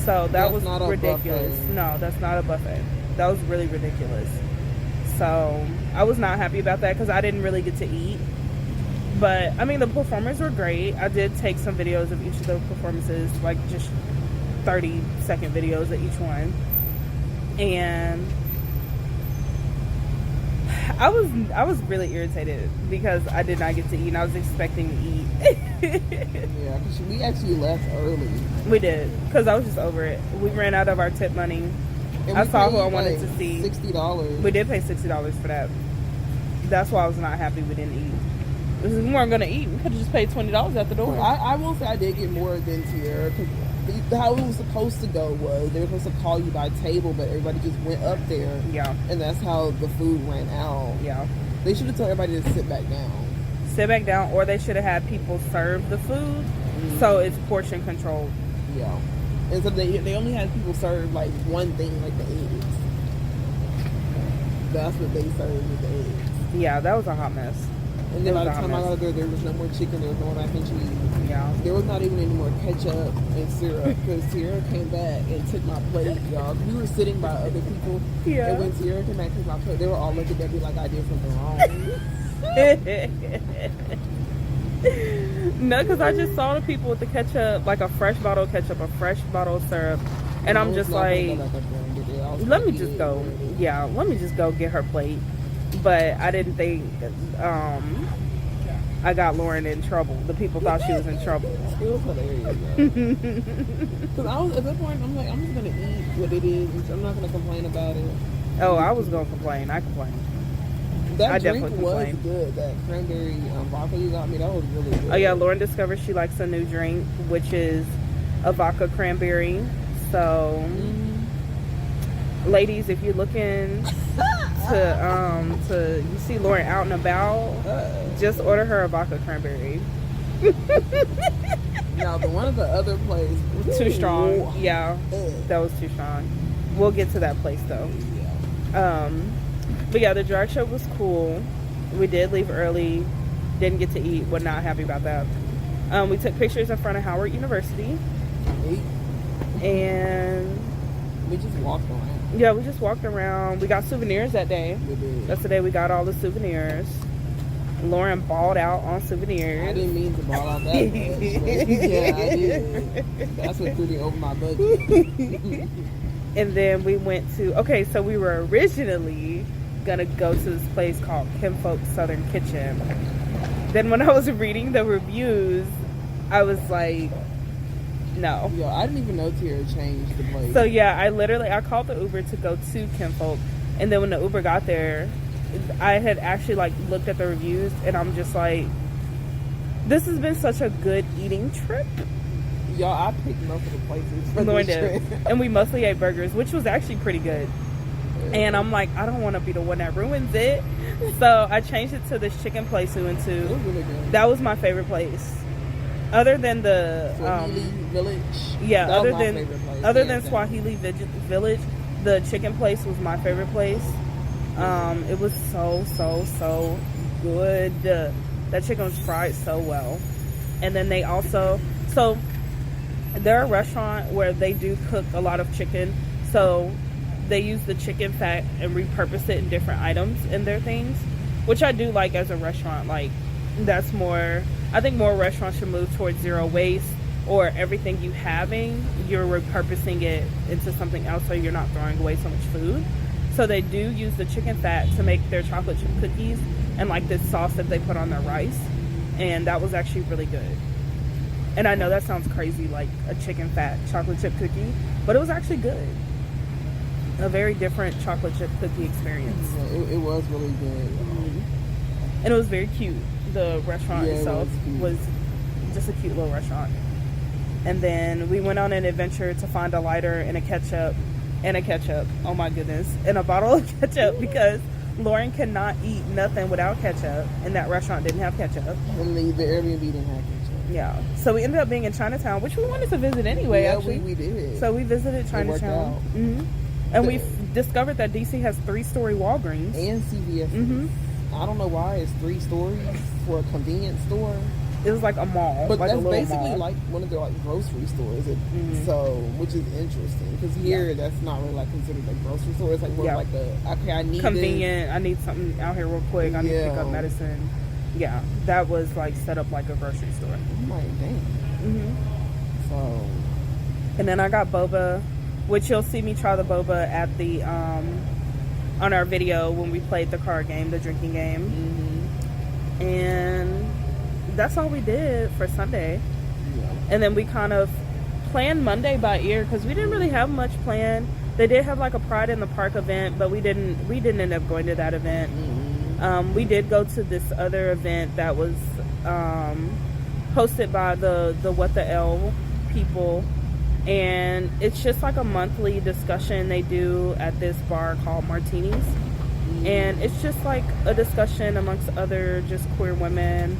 Speaker 4: So that
Speaker 2: That's
Speaker 4: was
Speaker 2: not a
Speaker 4: ridiculous.
Speaker 2: buffet.
Speaker 4: No, that's not a buffet. That was really ridiculous. So I was not happy about that because I didn't really get to eat. But I mean, the performers were great. I did take some videos of each of the performances, like just 30-second videos of each one. And I was really irritated because I did not get to eat and I was expecting to eat.
Speaker 2: Yeah, because we actually left early.
Speaker 4: We did, because I was just over it. We ran out of our tip money.
Speaker 2: And
Speaker 4: I
Speaker 2: we
Speaker 4: saw who I
Speaker 2: paid,
Speaker 4: wanted
Speaker 2: like,
Speaker 4: to see.
Speaker 2: $60.
Speaker 4: We did pay $60 for that. That's why I was not happy we didn't eat. Because we weren't going to eat. We could have just paid $20 at the door.
Speaker 2: I will say I did get more than Tierra, because how it was supposed to go was they were supposed to call you by table, but everybody just went up there.
Speaker 4: Yeah.
Speaker 2: And that's how the food ran out.
Speaker 4: Yeah.
Speaker 2: They should have told everybody to sit back down.
Speaker 4: Sit back down, or they should have had people serve the food, so it's portion controlled.
Speaker 2: Yeah. And so they only had people serve like one thing, like the eggs. That's what they served with the eggs.
Speaker 4: Yeah, that was a hot mess.
Speaker 2: And then by the time I got there, there was no more chicken, there was no more mac and cheese.
Speaker 4: Yeah.
Speaker 2: There was not even any more ketchup and syrup, because Sierra came back and took my plate, y'all. We were sitting by other people,
Speaker 4: Yeah.
Speaker 2: and when Sierra came back and took my plate, they were all looking at me like I did something wrong.
Speaker 4: No, because I just saw the people with the ketchup, like a fresh bottle of ketchup, a fresh bottle of syrup, and I'm just like, let me just go. Yeah, let me just go get her plate. But I didn't think I got Lauren in trouble. The people thought she was in trouble.
Speaker 2: It was hilarious, because I was at that point, I'm like, I'm just gonna eat what it is, and I'm not gonna complain about it.
Speaker 4: Oh, I was gonna complain. I complained.
Speaker 2: That
Speaker 4: I
Speaker 2: drink
Speaker 4: definitely
Speaker 2: was
Speaker 4: complained.
Speaker 2: good. That cranberry vodka you got me, that was really good.
Speaker 4: Oh yeah, Lauren discovered she likes a new drink, which is a vodka cranberry. So, ladies, if you're looking to you see Lauren out and about, just order her a vodka cranberry.
Speaker 2: Now, the one of the other places was
Speaker 4: Too strong. Yeah, that was too strong. We'll get to that place though. But yeah, the drag show was cool. We did leave early. Didn't get to eat. Was not happy about that. We took pictures in front of Howard University. And
Speaker 2: we just walked around.
Speaker 4: yeah, we just walked around. We got souvenirs that day.
Speaker 2: We did.
Speaker 4: That's the day we got all the souvenirs. Lauren balled out on souvenirs.
Speaker 2: I didn't mean to ball out that much, but yeah, I did. That's what threw me over my budget.
Speaker 4: And then we went to, okay, so we were originally gonna go to this place called Kinfolk's Southern Kitchen. Then when I was reading the reviews, I was like, no.
Speaker 2: Yo, I didn't even know Tierra changed the place.
Speaker 4: So yeah, I called the Uber to go to Kinfolk, and then when the Uber got there, I had actually like looked at the reviews, and I'm just like, this has been such a good eating trip.
Speaker 2: Y'all, I picked most of the places for
Speaker 4: Lauren
Speaker 2: this
Speaker 4: did.
Speaker 2: trip.
Speaker 4: And we mostly ate burgers, which was actually pretty good. And I'm like, I don't want to be the one that ruins it. So I changed it to this chicken place we went
Speaker 2: It
Speaker 4: to.
Speaker 2: was really good.
Speaker 4: That was my favorite place. Other than the
Speaker 2: Swahili Village.
Speaker 4: yeah,
Speaker 2: That was
Speaker 4: other
Speaker 2: my
Speaker 4: than
Speaker 2: favorite place,
Speaker 4: other
Speaker 2: hands
Speaker 4: than
Speaker 2: down.
Speaker 4: Swahili Village, the chicken place was my favorite place. It was so good. That chicken was fried so well. And then they also, so they're a restaurant where they do cook a lot of chicken, so they use the chicken fat and repurpose it in different items in their things, which I do like as a restaurant. Like, that's more, I think more restaurants should move towards zero waste, or everything you having, you're repurposing it into something else so you're not throwing away so much food. So they do use the chicken fat to make their chocolate chip cookies and like this sauce that they put on their rice, and that was actually really good. And I know that sounds crazy, like a chicken fat chocolate chip cookie, but it was actually good. A very different chocolate chip cookie experience.
Speaker 2: Yeah, it was really good.
Speaker 4: And it was very cute. The restaurant
Speaker 2: Yeah, it
Speaker 4: itself
Speaker 2: was cute.
Speaker 4: was just a cute little restaurant. And then we went on an adventure to find a lighter and a ketchup. Oh my goodness. And a bottle of ketchup, because Lauren cannot eat nothing without ketchup, and that restaurant didn't have ketchup.
Speaker 2: And the Airbnb didn't have ketchup.
Speaker 4: Yeah. So we ended up being in Chinatown, which we wanted to visit anyway,
Speaker 2: Yeah,
Speaker 4: actually.
Speaker 2: we did.
Speaker 4: So we visited Chinatown.
Speaker 2: out.
Speaker 4: And we discovered that DC has 3-story Walgreens.
Speaker 2: And CVS. I don't know why it's 3 stories for a convenience store.
Speaker 4: It was like a mall.
Speaker 2: But
Speaker 4: like
Speaker 2: that's
Speaker 4: a little
Speaker 2: basically
Speaker 4: mall.
Speaker 2: like one of their like grocery stores. So, which is interesting because here that's not really like considered a grocery store. It's like more like I need
Speaker 4: convenient. I need something out here real quick. I need to pick up medicine. Yeah, that was like set up like a grocery store.
Speaker 2: I'm like, dang. So,
Speaker 4: and then I got boba, which you'll see me try the boba at the on our video when we played the card game, the drinking game, and that's all we did for Sunday. And then we kind of planned Monday by ear because we didn't really have much planned. They did have like a Pride in the Park event, but we didn't end up going to that event. We did go to this other event that was hosted by the What the L people, and it's just like a monthly discussion they do at this bar called Martinis, and it's just like a discussion amongst other just queer women,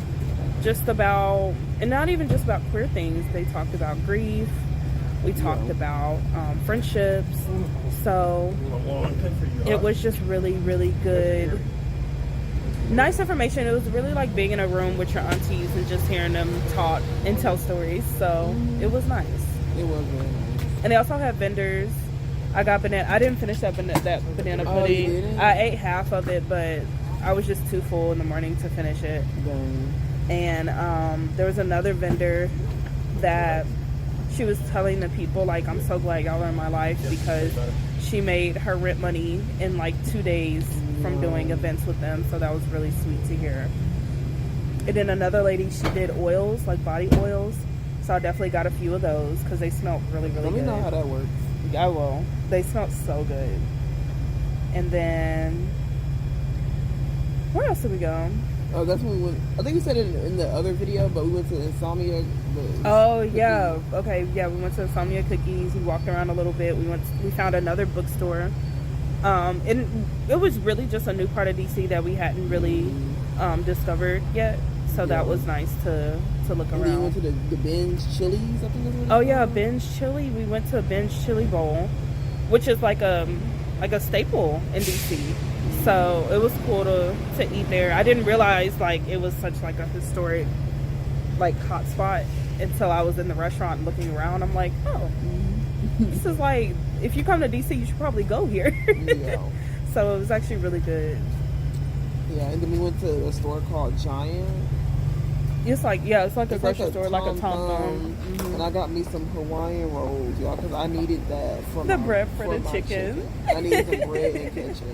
Speaker 4: just about, and not even just about queer things. They talked about grief, we talked about friendships, so it was just really, really good, nice information. It was really like being in a room with your aunties and just hearing them talk and tell stories, so it was nice.
Speaker 2: It was really nice.
Speaker 4: And they also have vendors. I got banana. I didn't finish that banana pudding.
Speaker 2: Oh, you didn't?
Speaker 4: I ate half of it, but I was just too full in the morning to finish it.
Speaker 2: Dang.
Speaker 4: And there was another vendor that she was telling the people, like, I'm so glad y'all are in my life because she made her rent money in like 2 days from doing events with them. So that was really sweet to hear. And then another lady, she did oils, like body oils. So I definitely got a few of those because they smelled really, really good.
Speaker 2: Let me know how that works.
Speaker 4: I will. They smelled so good. And then, where else did we go?
Speaker 2: Oh, that's when we went. I think we said it in the other video, but we went to Insomnia.
Speaker 4: Oh yeah, okay, yeah. We went to Insomnia Cookies. We walked around a little bit. We found another bookstore. And it was really just a new part of DC that we hadn't really discovered yet. So that was nice to look around.
Speaker 2: We went to the Binge Chili's, I think that's what
Speaker 4: Oh yeah, Binge Chili. We went to a Binge Chili Bowl, which is like a staple in DC. So it was cool to eat there. I didn't realize like it was such like a historic like hot spot until I was in the restaurant looking around. I'm like, oh, this is like, if you come to DC, you should probably go here.
Speaker 2: Yeah.
Speaker 4: So it was actually really good.
Speaker 2: Yeah, and then we went to a store called Giant.
Speaker 4: It's like, yeah, it's like a grocery store, like a Tom Thumb.
Speaker 2: And I got me some Hawaiian rolls, y'all, because I needed that for
Speaker 4: the bread for the
Speaker 2: my
Speaker 4: chicken.
Speaker 2: I needed some bread and ketchup.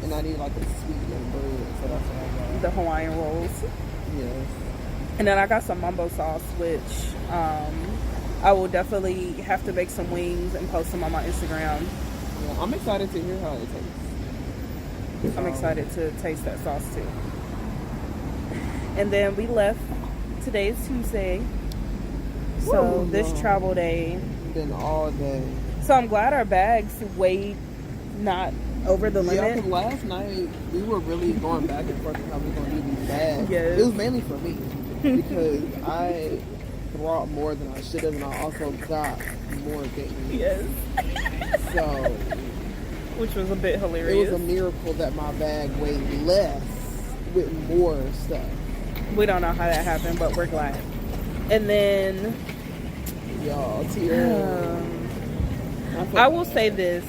Speaker 2: And I need like a sweet and bread, so that's what I got.
Speaker 4: The Hawaiian rolls.
Speaker 2: Yes.
Speaker 4: And then I got some mumbo sauce, which I will definitely have to make some wings and post them on my Instagram.
Speaker 2: Yeah, I'm excited to hear how it tastes.
Speaker 4: I'm excited to taste that sauce too. And then we left. Today is Tuesday. So this travel day.
Speaker 2: Been all day.
Speaker 4: So I'm glad our bags weighed not over the limit.
Speaker 2: Yeah, because last night we were really going back and forth on how we were going to do these bags.
Speaker 4: Yes.
Speaker 2: It was mainly for me because I brought more than I should have, and I also got more things.
Speaker 4: Yes.
Speaker 2: So,
Speaker 4: which was a bit hilarious.
Speaker 2: It was a miracle that my bag weighed less with more stuff.
Speaker 4: We don't know how that happened, but we're glad. And then,
Speaker 2: y'all, tears.
Speaker 4: I will say this,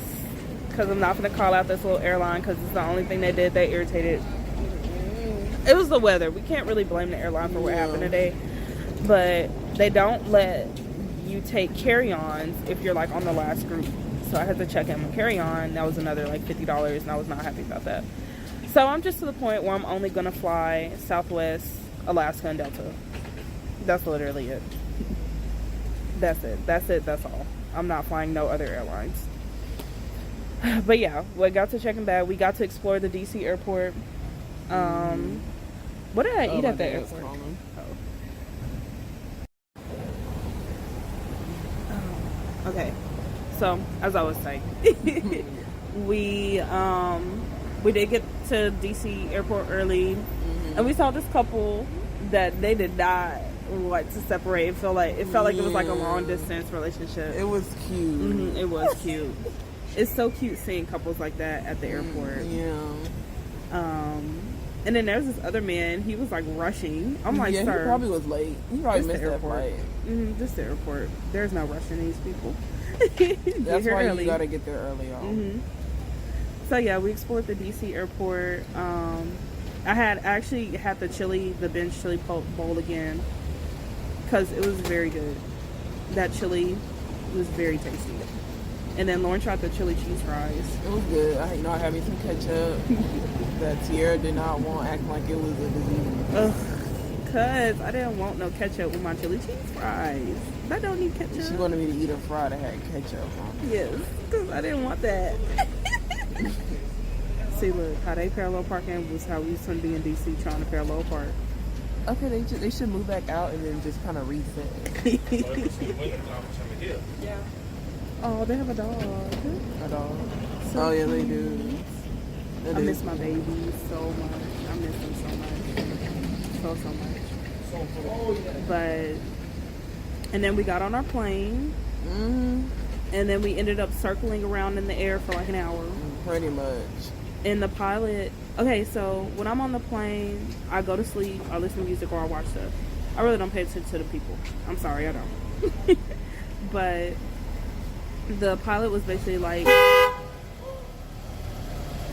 Speaker 4: because I'm not going to call out this little airline, because it's the only thing they did that irritated. It was the weather. We can't really blame the airline for what happened today. But they don't let you take carry-ons if you're like on the last group. So I had to check in with carry-on. That was another like $50, and I was not happy about that. So I'm just to the point where I'm only going to fly Southwest, Alaska, and Delta. That's literally it. That's it. That's all. I'm not flying no other airlines. But yeah, we got to check in back. We got to explore the DC airport. What did I eat at the airport? Okay. So, as I was saying, we we did get to DC airport early, and we saw this couple that they did not want to separate. It felt like it was like a long distance relationship.
Speaker 2: It was cute.
Speaker 4: It was cute. It's so cute seeing couples like that at the airport. And then there's this other man. He was like rushing. I'm like,
Speaker 2: yeah,
Speaker 4: sir,
Speaker 2: he probably was late. He probably missed that flight.
Speaker 4: Just the airport. There's no rush in these people.
Speaker 2: That's why you gotta get there early on.
Speaker 4: So yeah, we explored the DC airport. I actually had the bench chili bowl again, because it was very good. That chili was very tasty. And then Lauren tried the chili cheese fries.
Speaker 2: It was good. I had me some ketchup that Tierra did not want, acting like it was a disease.
Speaker 4: Ugh, cause I didn't want no ketchup with my chili cheese fries. I don't need ketchup.
Speaker 2: She wanted me to eat a fry that had ketchup on it.
Speaker 4: Yes, because I didn't want that. See, look, how they parallel parking was how we used to be in DC trying to parallel park.
Speaker 2: Okay, they should move back out and then just kind of reset.
Speaker 4: Yeah. Oh, they have a dog.
Speaker 2: A dog.
Speaker 4: So
Speaker 2: oh yeah, they do.
Speaker 4: I miss my baby so much. I miss them so much. So much. But, and then we got on our plane. And then we ended up circling around in the air for like an hour.
Speaker 2: Pretty much.
Speaker 4: And the pilot, okay, so when I'm on the plane, I go to sleep, I listen to music, or I watch stuff. I really don't pay attention to the people. I'm sorry, I don't. But the pilot was basically like, oh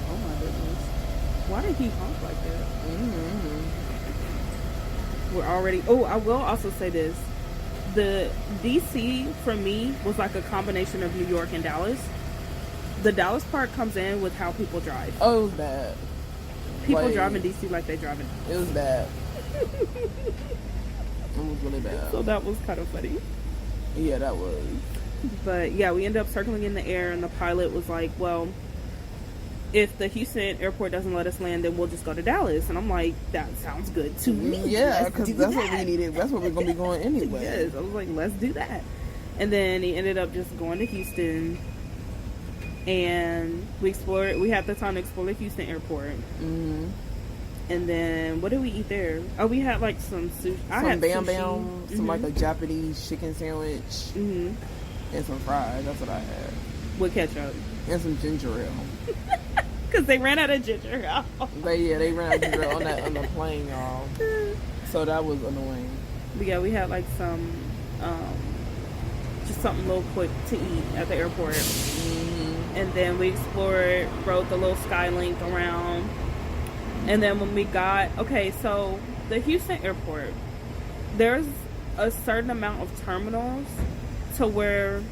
Speaker 4: my goodness, why did he honk like that? We're already, I will also say this. The DC for me was like a combination of New York and Dallas. The Dallas part comes in with how people drive.
Speaker 2: Oh, it was bad.
Speaker 4: People drive in DC like they drive in Dallas.
Speaker 2: It was bad. It was really bad.
Speaker 4: So that was kind of funny.
Speaker 2: Yeah, that was.
Speaker 4: But yeah, we ended up circling in the air, and the pilot was like, well, if the Houston airport doesn't let us land, then we'll just go to Dallas. And I'm like, that sounds good to me.
Speaker 2: Yeah, because that's what we needed. That's where we're going to be going anyway.
Speaker 4: Yes, I was like, let's do that. And then he ended up just going to Houston, and we had the time to explore the Houston airport. And then, what did we eat there? Oh, we had like some sushi.
Speaker 2: Some bam bam, some like a Japanese chicken sandwich, and some fries. That's what I had.
Speaker 4: With ketchup.
Speaker 2: And some ginger ale.
Speaker 4: Because they ran out of ginger ale.
Speaker 2: They ran out of ginger ale on the plane, y'all. So that was annoying.
Speaker 4: But yeah, we had like some, just something a little quick to eat at the airport. And then we rode the little Skylink around. And then when we got, so the Houston airport, there's a certain amount of terminals to where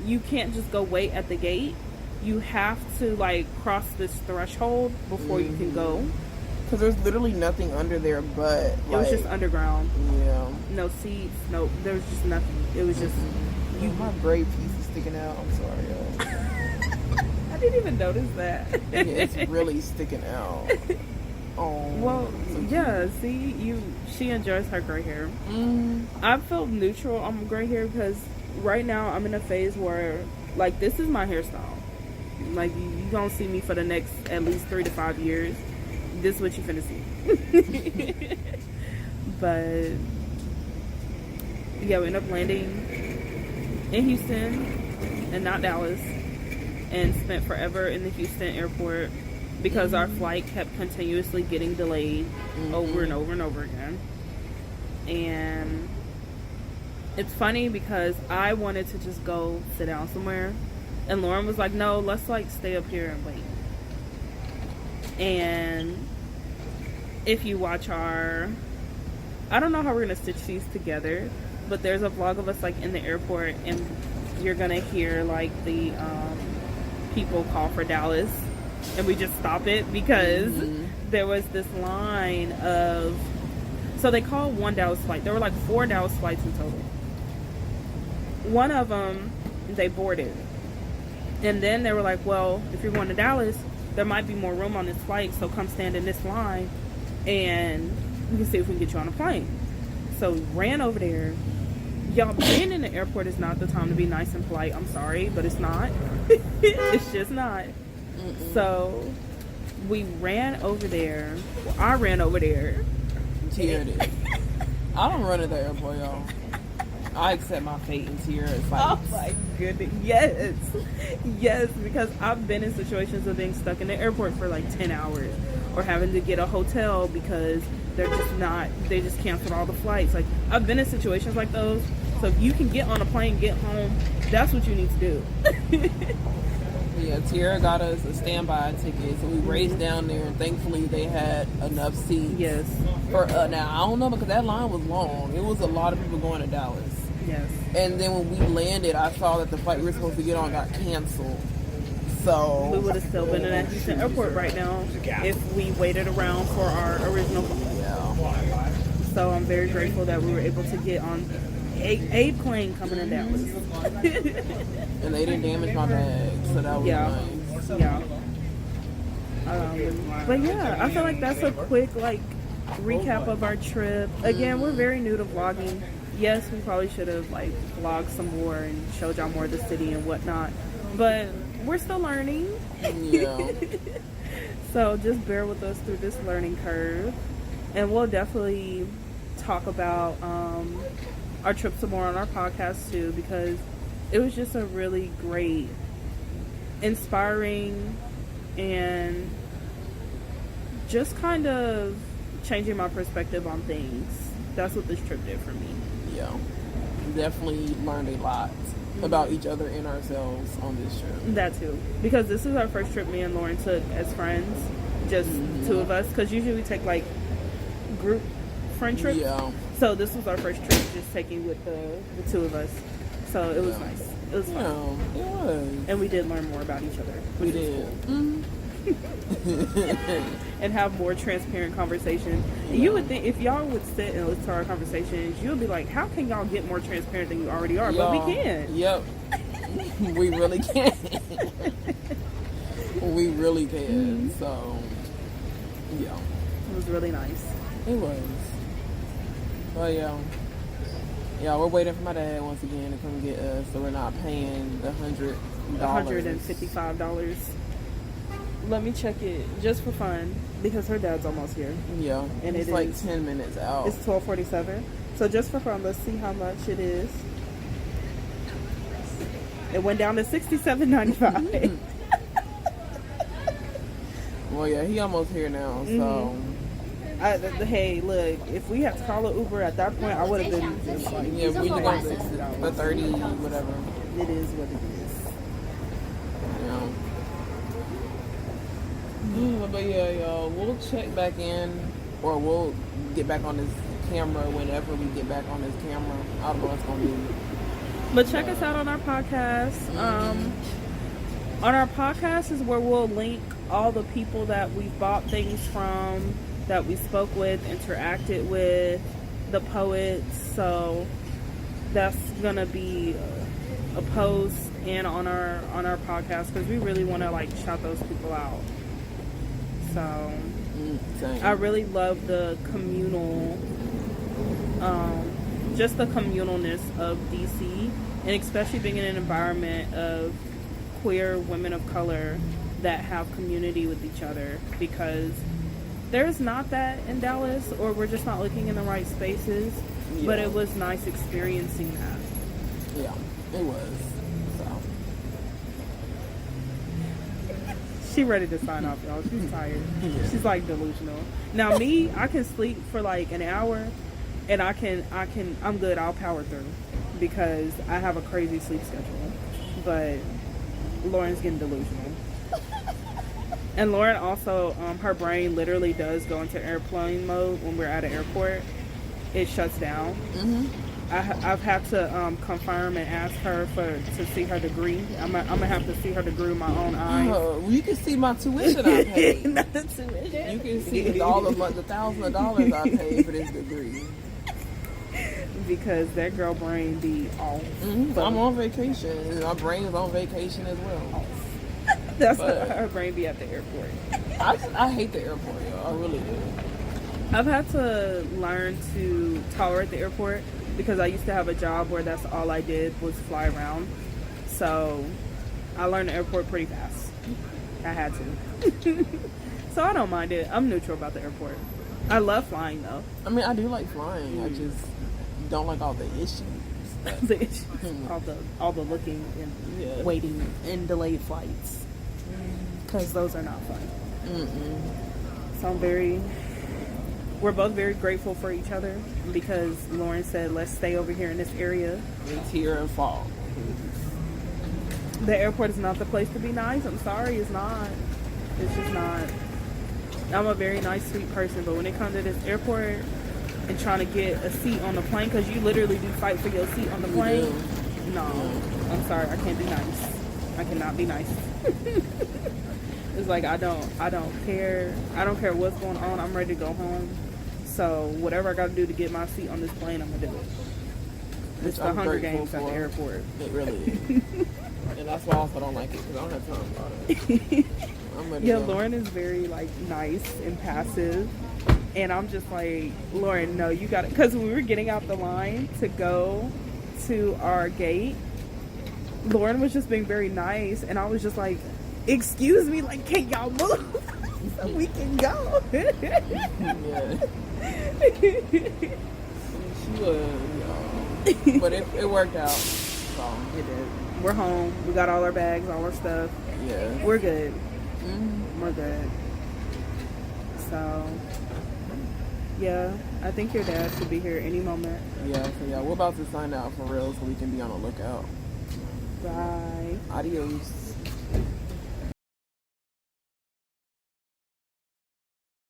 Speaker 4: you can't just go wait at the gate. You have to like cross this threshold before you can go.
Speaker 2: Because there's literally nothing under there but
Speaker 4: it was just underground.
Speaker 2: Yeah.
Speaker 4: No seats, there was just nothing. It was just
Speaker 2: my great piece is sticking out. I'm sorry, y'all.
Speaker 4: I didn't even notice that.
Speaker 2: Yeah, it's really sticking out. Oh.
Speaker 4: Well, yeah, see, she enjoys her gray hair. I feel neutral on gray hair because right now I'm in a phase where, like, this is my hairstyle. Like, you gonna see me for the next at least 3 to 5 years. This is what you finna see. But, yeah, we ended up landing in Houston and not Dallas, and spent forever in the Houston airport because our flight kept continuously getting delayed over and over and over again. And it's funny because I wanted to just go sit down somewhere, and Lauren was like, no, let's like stay up here and wait. And if you watch I don't know how we're gonna stitch these together, but there's a vlog of us like in the airport, and you're gonna hear like the people call for Dallas, and we just stop it because there was this line of, so they called one Dallas flight. There were like 4 Dallas flights in total. One of them they boarded, and then they were like, well, if you're going to Dallas, there might be more room on this flight, so come stand in this line and we can see if we can get you on a plane. So we ran over there. Y'all, being in the airport is not the time to be nice and polite. I'm sorry, but it's not. It's just not. So we ran over there. Well, I ran over there.
Speaker 6: Tier did. I don't run at the airport, y'all. I accept my fate in tier fights.
Speaker 4: Oh my goodness. Yes. Yes, because I've been in situations of being stuck in the airport for like 10 hours or having to get a hotel because they just canceled all the flights. Like, I've been in situations like those. So if you can get on a plane, get home, that's what you need to do.
Speaker 6: Yeah, Tierra got us a standby ticket, so we raced down there, and thankfully they had enough seats.
Speaker 4: Yes.
Speaker 6: For now, I don't know, because that line was long. It was a lot of people going to Dallas.
Speaker 4: Yes.
Speaker 6: And then when we landed, I saw that the flight we were supposed to get on got canceled. So
Speaker 4: We would have still been in that Houston airport right now if we waited around for our original flight.
Speaker 6: yeah,
Speaker 4: So I'm very grateful that we were able to get on a plane coming to Dallas.
Speaker 6: and they didn't damage my bag, so that was
Speaker 4: Yeah.
Speaker 6: nice.
Speaker 4: Yeah. But yeah, I feel like that's a quick recap of our trip. Again, we're very new to vlogging. Yes, we probably should have vlogged some more and showed y'all more of the city and whatnot. But we're still learning.
Speaker 6: Yeah.
Speaker 4: So just bear with us through this learning curve. And we'll definitely talk about our trip some more on our podcast too, because it was just a really great, inspiring, and just kind of changing my perspective on things. That's what this trip did for me.
Speaker 6: Yeah. Definitely learned a lot about each other and ourselves on this trip.
Speaker 4: That too. Because this is our first trip me and Lauren took as friends. Just two of us. Because usually we take group friend trips.
Speaker 6: Yeah.
Speaker 4: So this was our first trip just taking with the two of us. So it was nice. It was fun.
Speaker 6: Yeah, it was.
Speaker 4: And we did learn more about each other.
Speaker 6: We did.
Speaker 4: And have more transparent conversation. And you would think if y'all would sit and listen to our conversations, you would be like, how can y'all get more transparent than you already are? But we can.
Speaker 6: Yep. We really can. We really can. So, yeah.
Speaker 4: It was really nice.
Speaker 6: It was. But yeah. Yeah, we're waiting for my dad once again to come get us, so we're not paying the
Speaker 4: $155. Let me check it just for fun because her dad's almost here.
Speaker 6: Yeah,
Speaker 4: And
Speaker 6: it's
Speaker 4: it
Speaker 6: like
Speaker 4: is-
Speaker 6: 10 minutes out.
Speaker 4: It's 12:47. So just for fun, let's see how much it is. It went down to $67.95.
Speaker 6: Well, yeah, he almost here now, so
Speaker 4: Hey, look, if we had to call an Uber at that point, I would have been just like,
Speaker 6: yeah, we just gonna fix it. The 30, whatever.
Speaker 4: it is what it is.
Speaker 6: Yeah. But yeah, y'all, we'll check back in, or we'll get back on this camera whenever we get back on this camera. I don't know what's gonna be.
Speaker 4: But check us out on our podcast. On our podcast is where we'll link all the people that we bought things from, that we spoke with, interacted with, the poets. So that's gonna be a post and on our podcast because we really want to shout those people out. So
Speaker 6: Same.
Speaker 4: I really love the communal, just the communalness of DC, and especially being in an environment of queer women of color that have community with each other, because there's not that in Dallas, or we're just not looking in the right spaces. But it was nice experiencing that.
Speaker 6: Yeah, it was. So
Speaker 4: She ready to sign off, y'all. She's tired. She's delusional. Now me, I can sleep for an hour, and I'm good. I'll power through because I have a crazy sleep schedule. But Lauren's getting delusional. And Lauren also, her brain literally does go into airplane mode when we're at an airport. It shuts down. I've had to confirm and ask her to see her degree. I'm gonna have to see her degree with my own eyes.
Speaker 6: oh, you can see my tuition I paid.
Speaker 4: Not the tuition.
Speaker 6: You can see all of the thousands of dollars I paid for this degree.
Speaker 4: Because that girl brain be off.
Speaker 6: I'm on vacation. My brain's on vacation as well.
Speaker 4: That's
Speaker 6: But-
Speaker 4: her brain be at the airport.
Speaker 6: I hate the airport, y'all. I really do.
Speaker 4: I've had to learn to tolerate the airport because I used to have a job where that's all I did was fly around. So I learned the airport pretty fast. I had to. So I don't mind it. I'm neutral about the airport. I love flying though.
Speaker 6: I mean, I do like flying. I just don't like all the issues.
Speaker 4: The issues, all the looking and waiting and delayed flights, because those are not fun. So we're both very grateful for each other, because Lauren said, let's stay over here in this area.
Speaker 6: It's here and fall.
Speaker 4: The airport is not the place to be nice. I'm sorry, it's not. It's just not. I'm a very nice, sweet person, but when it comes to this airport and trying to get a seat on the plane, because you literally do fight for your seat on the plane. No, I'm sorry, I can't be nice. I cannot be nice. It's like I don't care. I don't care what's going on. I'm ready to go home. So whatever I got to do to get my seat on this plane, I'm gonna do it. It's the Hunger Games at the airport.
Speaker 6: It really is. And that's why I also don't like it, because I don't have time about it. I'm ready to go.
Speaker 4: Lauren is very like nice and passive. And I'm just like, Lauren, no, you got it. Because when we were getting out the line to go to our gate, Lauren was just being very nice. And I was just like, excuse me, like, can y'all move? So we can go.
Speaker 6: Yeah. She was, but it worked out. So.
Speaker 4: It did. We're home. We got all our bags, all our stuff.
Speaker 6: Yeah.
Speaker 4: We're good. We're good. So, yeah, I think your dad should be here any moment.
Speaker 6: Yeah, so yeah, we're about to sign out for real so we can be on the lookout.
Speaker 4: Bye.
Speaker 6: Adios.